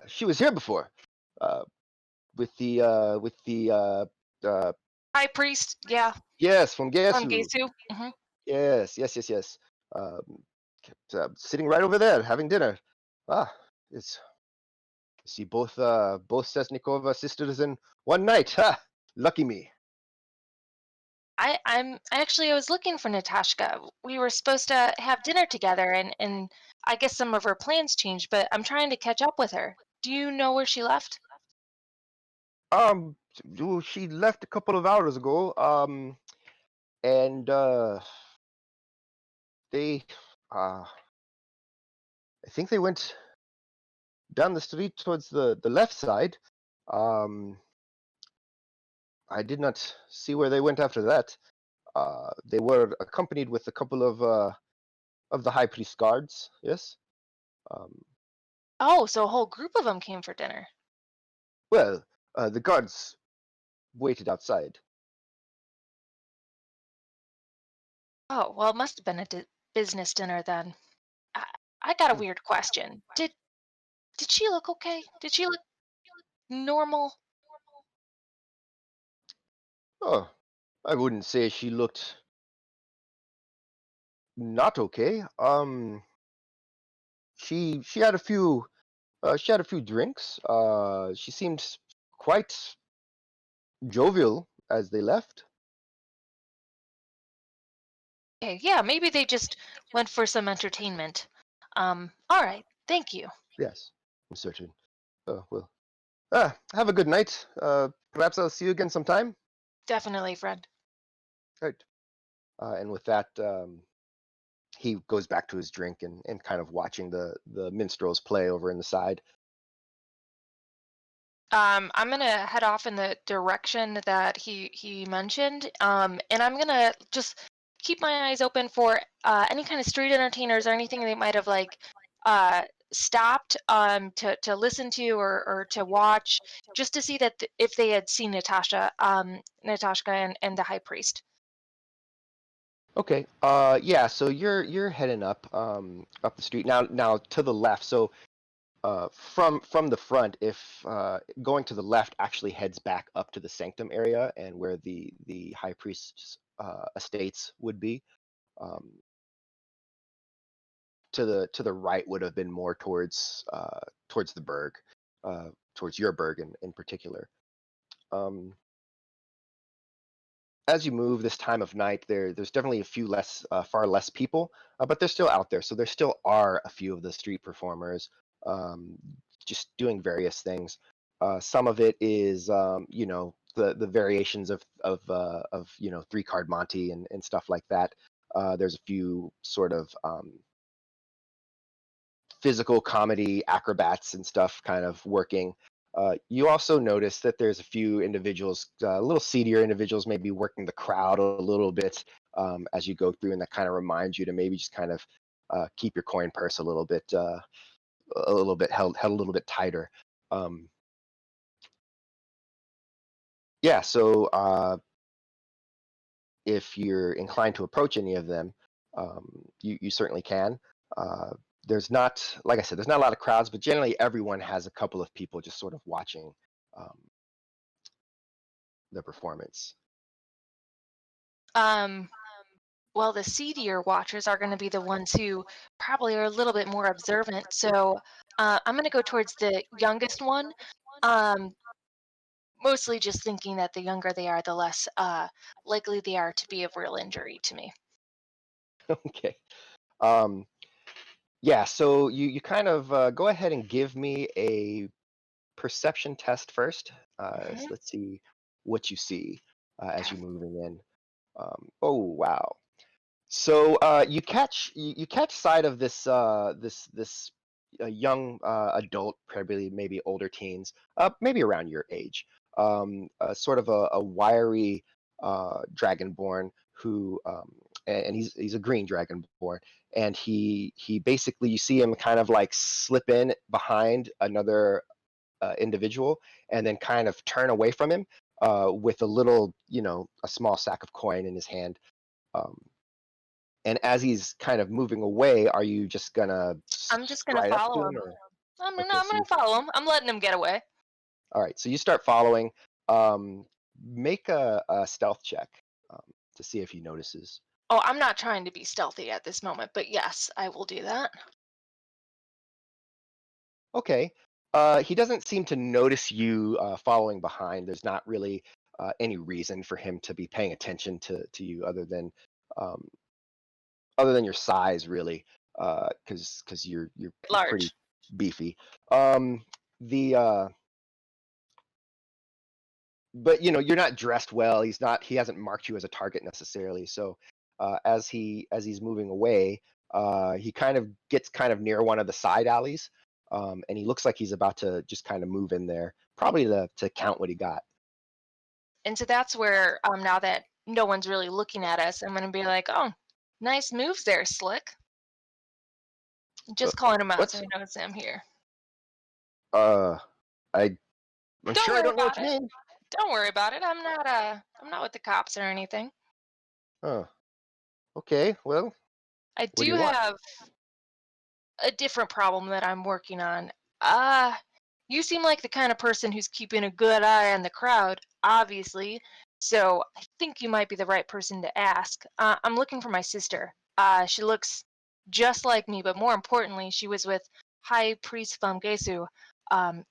she was here before, uh, with the High priest? Yeah, yes, from from Gesu. Gesu. Yes. Kept, sitting right over there having dinner. Ah, it's see both Sesnikova sisters in one night. Ha! Lucky me. I was looking for Natashka. We were supposed to have dinner together and I guess some of her plans changed, but I'm trying to catch up with her. Do you know where she left? Um, she left a couple of hours ago. And they, I think they went down the street towards the left side. Um, I did not see where they went after that. They were accompanied with a couple of the high priest guards. Yes. Um, Oh, so a whole group of them came for dinner. well, the guards waited outside. Oh, well, it must have been a business dinner then. I, I got a Hmm. weird question. Did she look okay? Did she look normal? Oh, I wouldn't say she looked not okay. She had a few drinks. She seemed quite jovial as they left. Okay, yeah, maybe they just went for some entertainment. All right, thank you. Yes, I'm certain. Oh well. Have a good night. Perhaps I'll see you again sometime. Definitely, friend. Right. And with that, he goes back to his drink and kind of watching the minstrels play over in the side. I'm gonna head off in the direction that he mentioned, and I'm gonna just keep my eyes open for any kind of street entertainers or anything they might have like uh, stopped to listen to or to watch, just to see that if they had seen Natasha and the high priest. Okay. Yeah. So you're heading up the street now to the left. So from the front, if going to the left actually heads back up to the sanctum area and where the high priest's estates would be. Um, to the right would have been more towards the Berg, towards your Berg in particular. Um, as you move this time of night, there's definitely a few far less people, but they're still out there. So there still are a few of the street performers, um, just doing various things. Some of it is, the variations of 3 card Monte and stuff like that. There's a few sort of physical comedy acrobats and stuff kind of working. You also notice that there's a few individuals, a little seedier individuals, maybe working the crowd a little bit as you go through, and that kind of reminds you to maybe just kind of keep your coin purse a little bit held a little bit tighter. Um, yeah, so if you're inclined to approach any of them, you certainly can. Uh, there's not, like I said, there's not a lot of crowds, but generally everyone has a couple of people just sort of watching um, the performance. Um, well, the seedier watchers are going to be the ones who probably are a little bit more observant. So I'm going to go towards the youngest one. Um, Mostly just thinking that the younger they are, the less likely they are to be of real injury to me. Okay. Um, yeah, so you kind of go ahead and give me a perception test first. So Mhm. let's see what you see as Okay. you're moving in. Oh, wow. So you catch sight of this young adult, probably maybe older teens, maybe around your age, sort of a wiry dragonborn who, and he's a green dragonborn, and he basically, you see him kind of like slip in behind another individual and then kind of turn away from him with a little, a small sack of coin in his hand. Um, and as he's kind of moving away, are you just gonna I'm just going to stride up to follow him, him. or okay? I'm So going to follow him. I'm letting him get away. all right, so you start following. Um, Make a stealth check um, to see if he notices. Oh, I'm not trying to be stealthy at this moment, but yes, I will do that. Okay. He doesn't seem to notice you following behind. There's not really any reason for him to be paying attention to you um, other than your size, really, because you're pretty Large. beefy. The But you're not dressed well. He hasn't marked you as a target necessarily. So as he's moving away, he kind of gets kind of near one of the side alleys, and he looks like he's about to just kind of move in there, probably to count what he got. And so that's where, now that no one's really looking at us, I'm going to be like, oh, nice moves there, Slick. Uh, Just calling him out so what's he knows I'm here. uh I'm Don't sure I worry don't know about what you it. mean. Don't worry about it. I'm not with the cops or anything. Huh. Okay. Well, I what do do you want? have a different problem that I'm working on. Uh, you seem like the kind of person who's keeping a good eye on the crowd, obviously. So I think you might be the right person to ask. I'm looking for my sister. She looks just like me, but more importantly, she was with High Priest Famgesu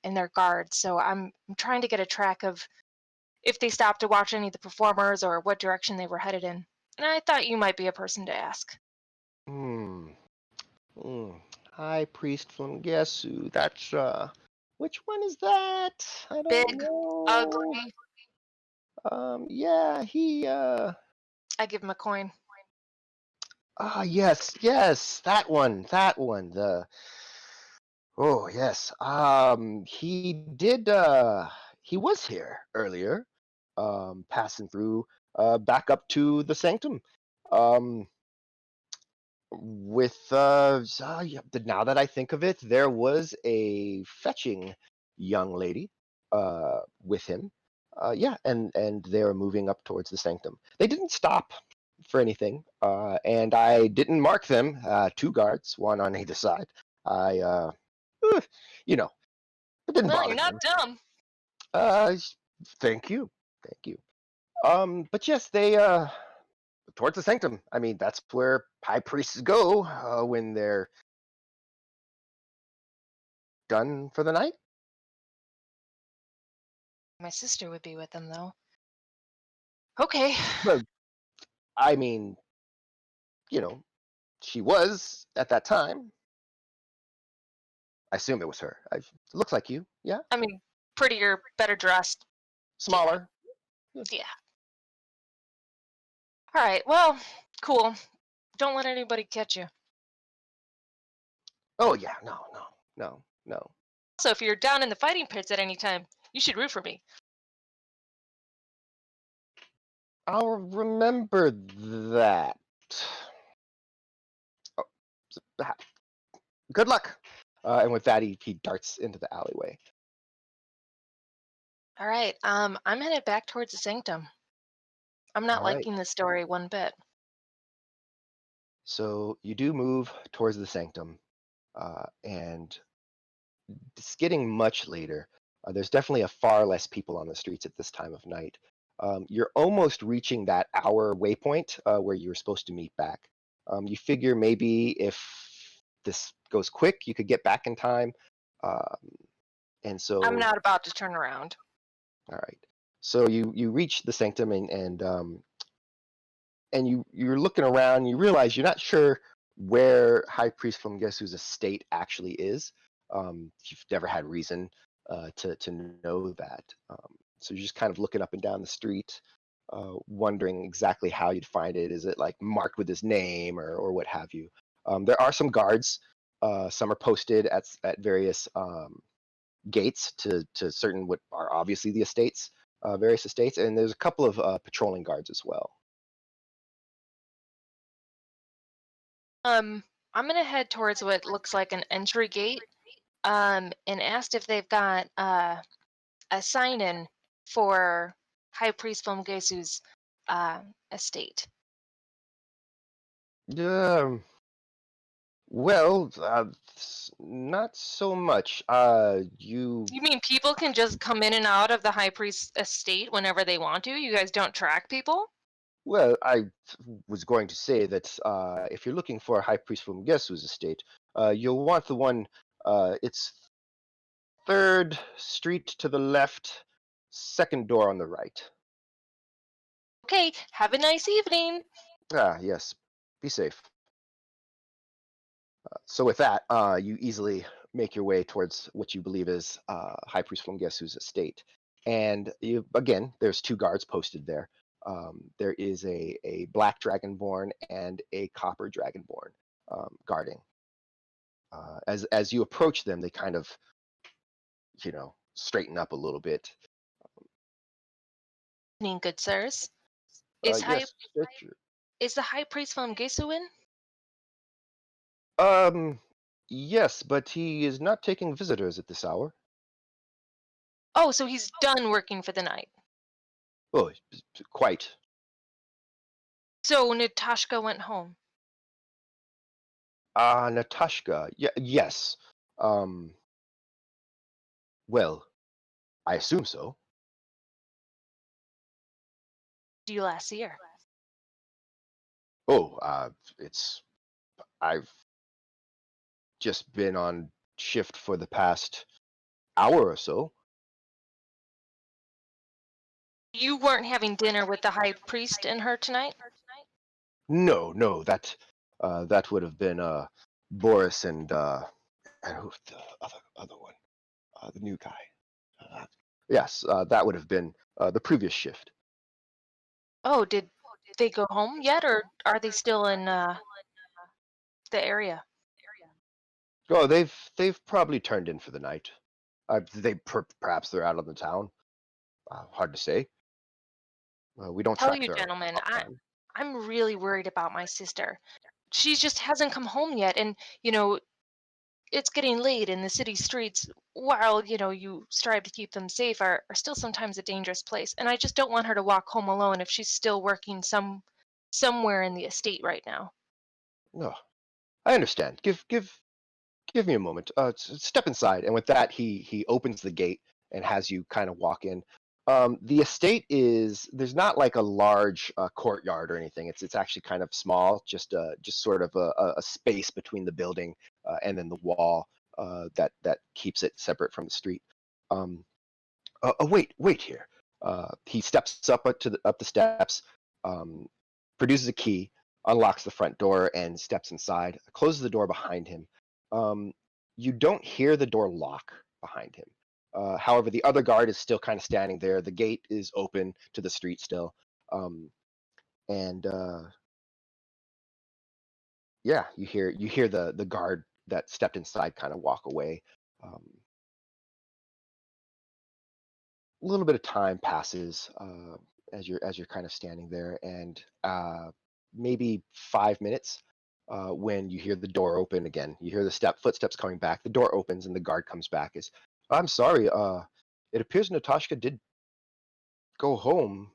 in their guard. So I'm trying to get a track of if they stopped to watch any of the performers or what direction they were headed in. And I thought you might be a person to ask. Hmm. Hmm. High Priest from Gesu. That's which one is that? I don't Big, know. ugly. Yeah, he I give him a coin. Ah, yes, yes, that one, that one. Oh, yes. He was here earlier, passing through, back up to the sanctum. Um, yeah, now that I think of it, there was a fetching young lady, with him. Yeah, and they were moving up towards the sanctum. They didn't stop for anything, and I didn't mark them. Two guards, one on either side. I, eh, you know, it didn't Well, bother you're not them. dumb. Uh, Thank you, thank you. But yes, they towards the sanctum. I mean, that's where high priests go when they're done for the night. My sister would be with them, though. Okay. Well, I mean, you know, she was at that time. I assume it was her. It looks like you. Yeah, I mean, prettier, better dressed. Yeah. smaller. Yeah. Yeah. All right. Well, cool. Don't let anybody catch you. Oh yeah, no, no, no, no. So if you're down in the fighting pits at any time, you should root for me. I'll remember that. Oh, good luck. And with that, he darts into the alleyway. All right. I'm headed back towards the sanctum. I'm not All right. liking this story one bit. So you do move towards the sanctum, and it's getting much later. There's definitely a far less people on the streets at this time of night. You're almost reaching that hour waypoint where you were supposed to meet back. You figure maybe if this goes quick, you could get back in time. Um, and I'm so, not about to turn around. all right. So you reach the sanctum and you're looking around. You realize you're not sure where High Priest Flonopofel estate actually is. You've never had reason to know that. So you're just kind of looking up and down the street, wondering exactly how you'd find it. Is it like marked with his name or what have you? There are some guards. Some are posted at various gates to certain what are obviously the estates, various estates, and there's a couple of patrolling guards as well. I'm gonna head towards what looks like an entry gate. And asked if they've got a sign-in for High Priest Flonopofel estate. Um, well, not so much. You mean people can just come in and out of the High Priest estate whenever they want to? You guys don't track people? Well, I was going to say that if you're looking for a high priest from Gesu's estate, you'll want the one. It's third street to the left, second door on the right. Okay, have a nice evening. Ah, yes. Be safe. So with that, you easily make your way towards what you believe is High Priest Flonopofel estate. And you again, there's two guards posted there. There is a black dragonborn and a copper dragonborn guarding. As you approach them, they kind of straighten up a little bit. Evening, good sirs. Is high Yes, sure. is the High Priest Flonopofel in? Um, yes, but he is not taking visitors at this hour. Oh, so he's done working for the night. Oh, quite. So Natashka went home. Natashka. Yes. Um, well, I assume so. Do you last see her? Oh, it's I've just been on shift for the past hour or so. You weren't having dinner with the High Priest and her tonight? No, no, that would have been Boris and who's the other one, the new guy. Yes, that would have been the previous shift. Oh, did they go home yet, or are they still in? the area? Oh, they've probably turned in for the night. Perhaps they're out on the town. Hard to say. We don't Tell track you, their gentlemen, off time. I'm really worried about my sister. She just hasn't come home yet, and it's getting late, and the city streets, while you strive to keep them safe, are still sometimes a dangerous place. And I just don't want her to walk home alone if she's still working somewhere in the estate right now. No, I understand. Give me a moment. Step inside. And with that, he opens the gate and has you kind of walk in. The estate there's not like a large courtyard or anything. It's actually kind of small, just sort of a space between the building and then the wall that keeps it separate from the street. Um, wait here. He steps up the steps, um, produces a key, unlocks the front door, and steps inside. Closes the door behind him. Um, you don't hear the door lock behind him. However, the other guard is still kind of standing there. The gate is open to the street still, um, and yeah, you hear the guard that stepped inside kind of walk away. Um, a little bit of time passes as you're kind of standing there, and maybe 5 minutes when you hear the door open again. You hear the footsteps coming back. The door opens and the guard comes back. Is I'm sorry. It appears Natashka did go home,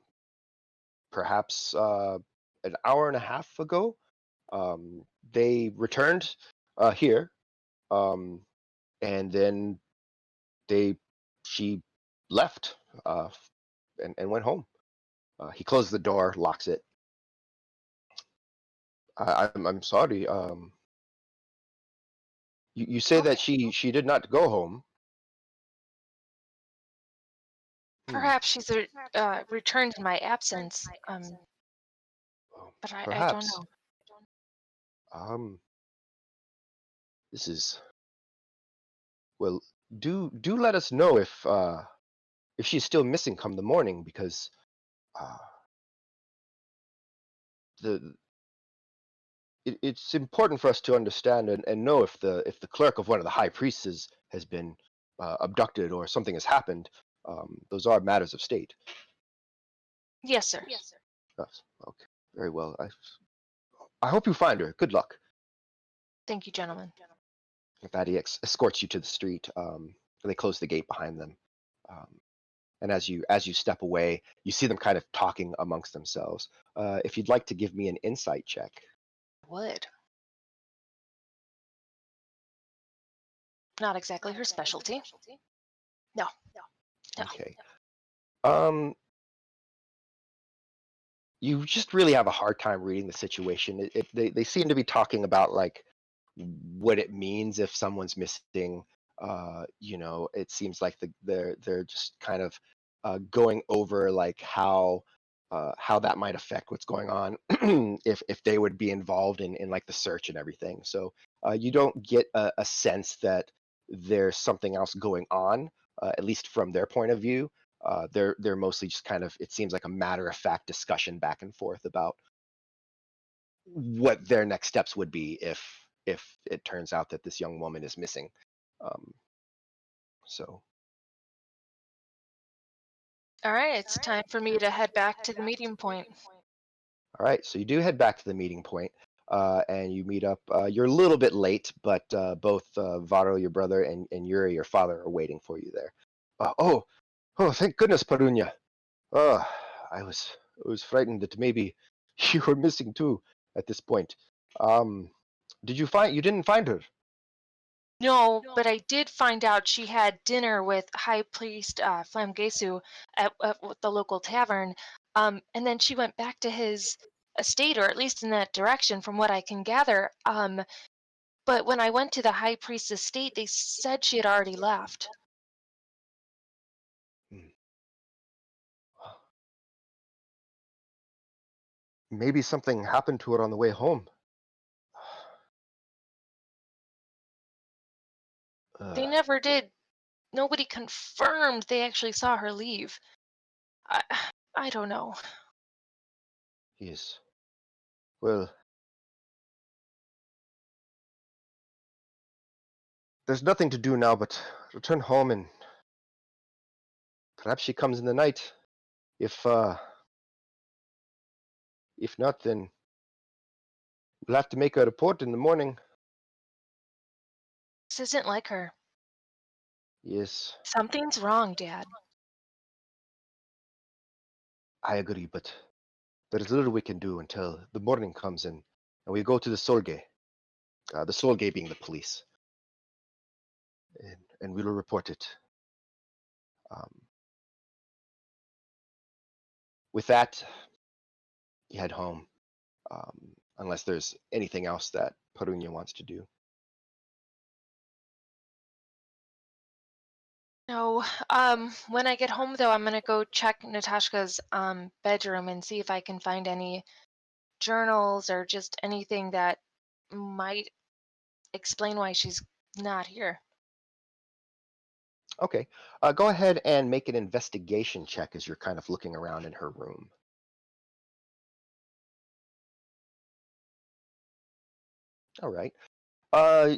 perhaps an hour and a half ago. They returned here, um, and then they she left and went home. He closes the door, locks it. I'm sorry. You say that Okay. she did not go home. Hmm. Perhaps she's returned in my absence, Oh, but I don't perhaps. know. Um. This is well. Do let us know if she's still missing come the morning, because uh, the it's important for us to understand and know if the clerk of one of the high priests has been abducted or something has happened. Those are matters of state. Yes, sir. Yes. Okay. Very well. I hope you find her. Good luck. Thank you, gentlemen. With that, he escorts you to the street. They close the gate behind them, um, and as you step away, you see them kind of talking amongst themselves. If you'd like to give me an insight check. Would. Not exactly her specialty. No, no. Okay. Um, you just really have a hard time reading the situation. They seem to be talking about like what it means if someone's missing. It seems like they're just kind of going over like how that might affect what's going on if they would be involved in like the search and everything. So you don't get a sense that there's something else going on, at least from their point of view. They're mostly just kind of, it seems like a matter of fact discussion back and forth about what their next steps would be if it turns out that this young woman is missing. Um, so, All right, it's time for me to head back to the meeting point. all right, so you do head back to the meeting point, and you meet up. You're a little bit late, but both Varo, your brother, and Yuri, your father, are waiting for you there. Oh, thank goodness, Perunyia. Oh, I was frightened that maybe you were missing too at this point. Um, you didn't find her? No, but I did find out she had dinner with High Priest Flamgesu at the local tavern, and then she went back to his estate, or at least in that direction, from what I can gather. But when I went to the High Priest's estate, they said she had already left. Hmm. Maybe something happened to her on the way home. They Uh, never did. Nobody confirmed they actually saw her leave. I, I don't know. yes. Well, There's nothing to do now but return home, and perhaps she comes in the night. If if not, then we'll have to make a report in the morning. This isn't like her. Yes, Something's wrong, Dad. I agree, but there's little we can do until the morning comes in, and we go to the Solge. The Solge being the police, and we will report it. Um, with that, you head home, unless there's anything else that Perunyia wants to do. No, when I get home though, I'm gonna go check Natashka's bedroom and see if I can find any journals or just anything that might explain why she's not here. Okay, go ahead and make an investigation check as you're kind of looking around in her room. All right. Uh,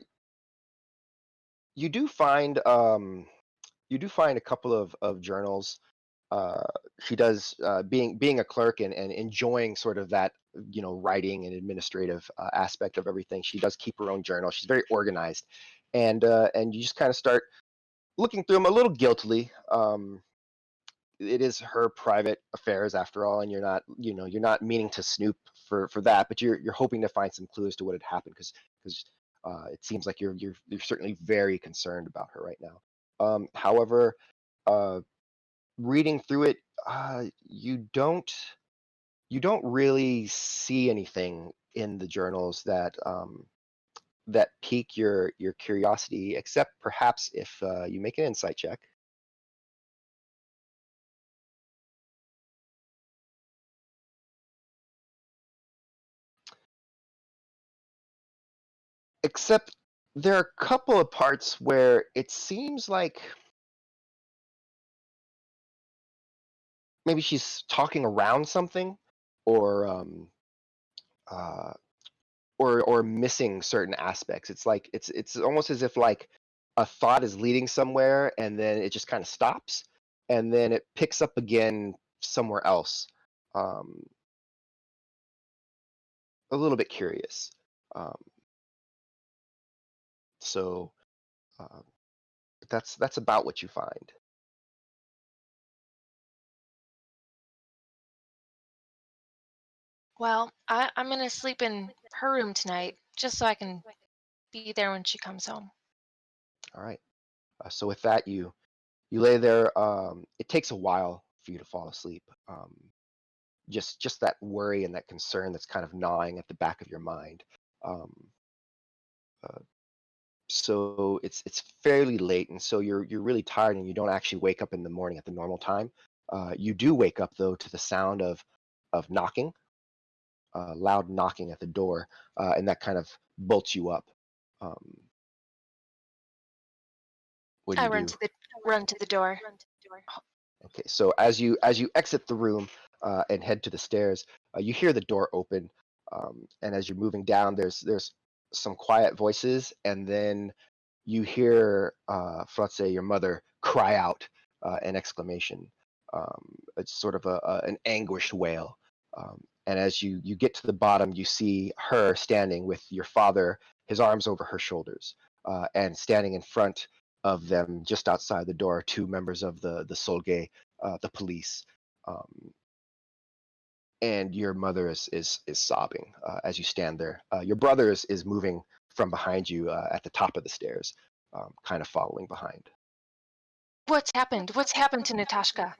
you do find a couple of journals. uh, she does, being a clerk and enjoying sort of that, writing and administrative aspect of everything. She does keep her own journal. She's very organized, and you just kind of start looking through them a little guiltily. It is her private affairs after all, and you're not meaning to snoop for that, but you're hoping to find some clues to what had happened, because it seems like you're certainly very concerned about her right now. However, uh, reading through it, you don't really see anything in the journals that pique your curiosity, except perhaps if you make an insight check. Except there are a couple of parts where it seems like maybe she's talking around something, or uh, or missing certain aspects. It's like it's almost as if like a thought is leading somewhere, and then it just kind of stops, and then it picks up again somewhere else. Um, a little bit curious. Um, so uh, that's about what you find. Well, I'm gonna sleep in her room tonight, just so I can be there when she comes home. All right. So with that, you lay there. It takes a while for you to fall asleep. Just that worry and that concern that's kind of gnawing at the back of your mind. Um, uh, so it's fairly late, and so you're really tired, and you don't actually wake up in the morning at the normal time. You do wake up though to the sound of knocking, loud knocking at the door, and that kind of bolts you up. Um, what do I you do? run to the door. Okay, so as you exit the room and head to the stairs, you hear the door open, and as you're moving down, there's some quiet voices, and then you hear Fratse, your mother, cry out an exclamation. It's sort of an anguished wail. And as you get to the bottom, you see her standing with your father, his arms over her shoulders, and standing in front of them, just outside the door, two members of the Solge, the police. Um, and your mother is sobbing as you stand there. Your brother is moving from behind you at the top of the stairs, kind of following behind. What's happened? What's happened to Natashka?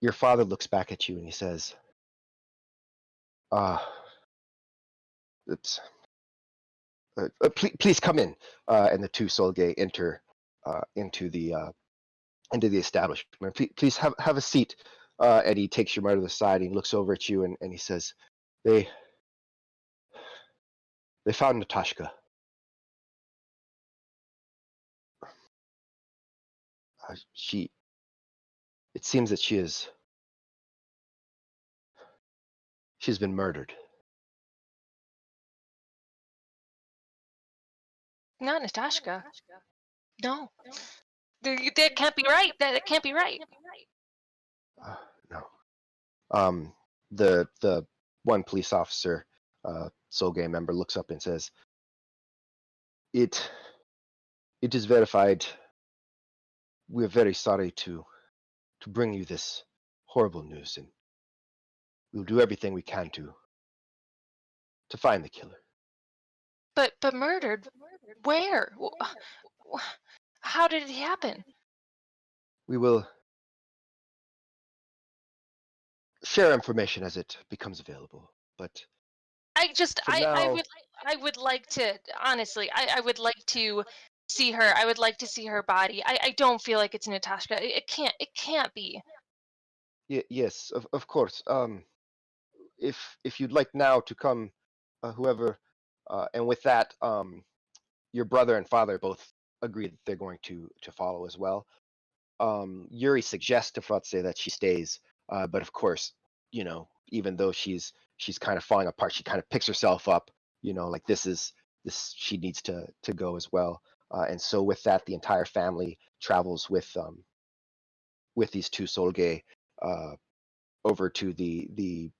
Your father looks back at you and he says, "Ah, oops. Please come in." And the two Solge enter into the establishment. Please have a seat. And he takes your mother to the side and he looks over at you and he says, "They they found Natashka. She. It seems that she's been murdered." Not Natashka. No. That can't be right. That can't be right. No. The one police officer, Solgay member, looks up and says, It is verified. We're very sorry to bring you this horrible news, and we'll do everything we can to find the killer. But murdered? Where? How did it happen? We will share information as it becomes available, but now, I would like to, honestly, I would like to see her. I would like to see her body. I don't feel like it's Natashka. It can't be. yes, of course. If you'd like now to come, whoever, and with that, your brother and father both agree that they're going to follow as well. Yuri suggests to Frotze that she stays, but of course, even though she's kind of falling apart, she kind of picks herself up. Like this. She needs to go as well. And so with that, the entire family travels with these two Solgay over to the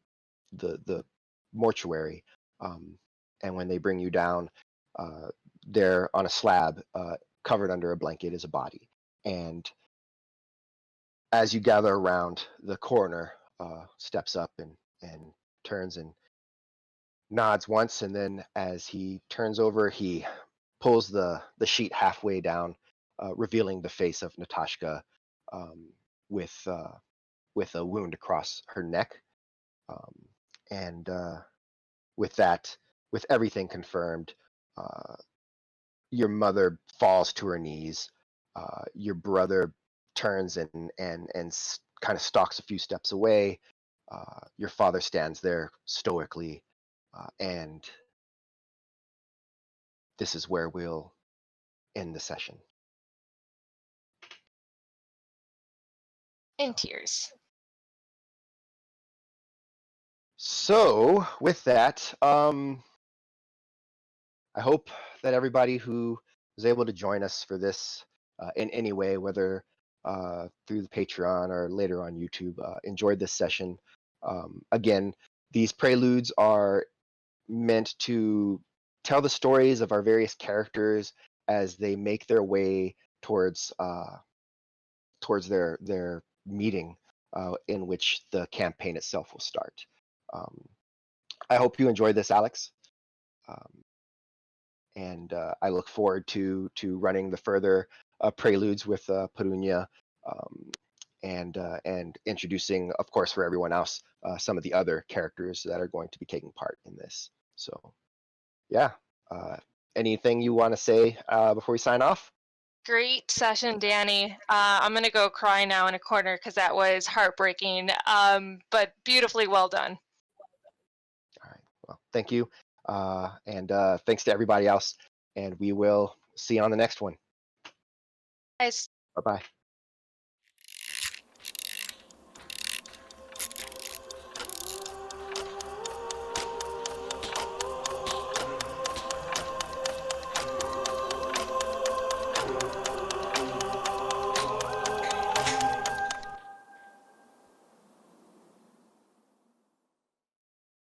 mortuary. And when they bring you down, there on a slab, covered under a blanket, is a body. And as you gather around, the coroner steps up and turns and nods once, and then as he turns over, he pulls the sheet halfway down, revealing the face of Natashka, with a wound across her neck. And with that, with everything confirmed, your mother falls to her knees. Your brother turns and kind of stalks a few steps away. Your father stands there stoically, and this is where we'll end the session. In tears. So with that, I hope that everybody who was able to join us for this in any way, whether through the Patreon or later on YouTube, enjoyed this session. Again, these preludes are meant to tell the stories of our various characters as they make their way towards their meeting, in which the campaign itself will start. I hope you enjoyed this, Alex. And I look forward to running the further preludes with Perunyia, and introducing, of course, for everyone else, some of the other characters that are going to be taking part in this. So, yeah. Anything you want to say before we sign off? Great session, Danny. I'm gonna go cry now in a corner because that was heartbreaking, but beautifully well done. All right. Well, thank you. And thanks to everybody else. And we will see you on the next one. Guys. Bye-bye.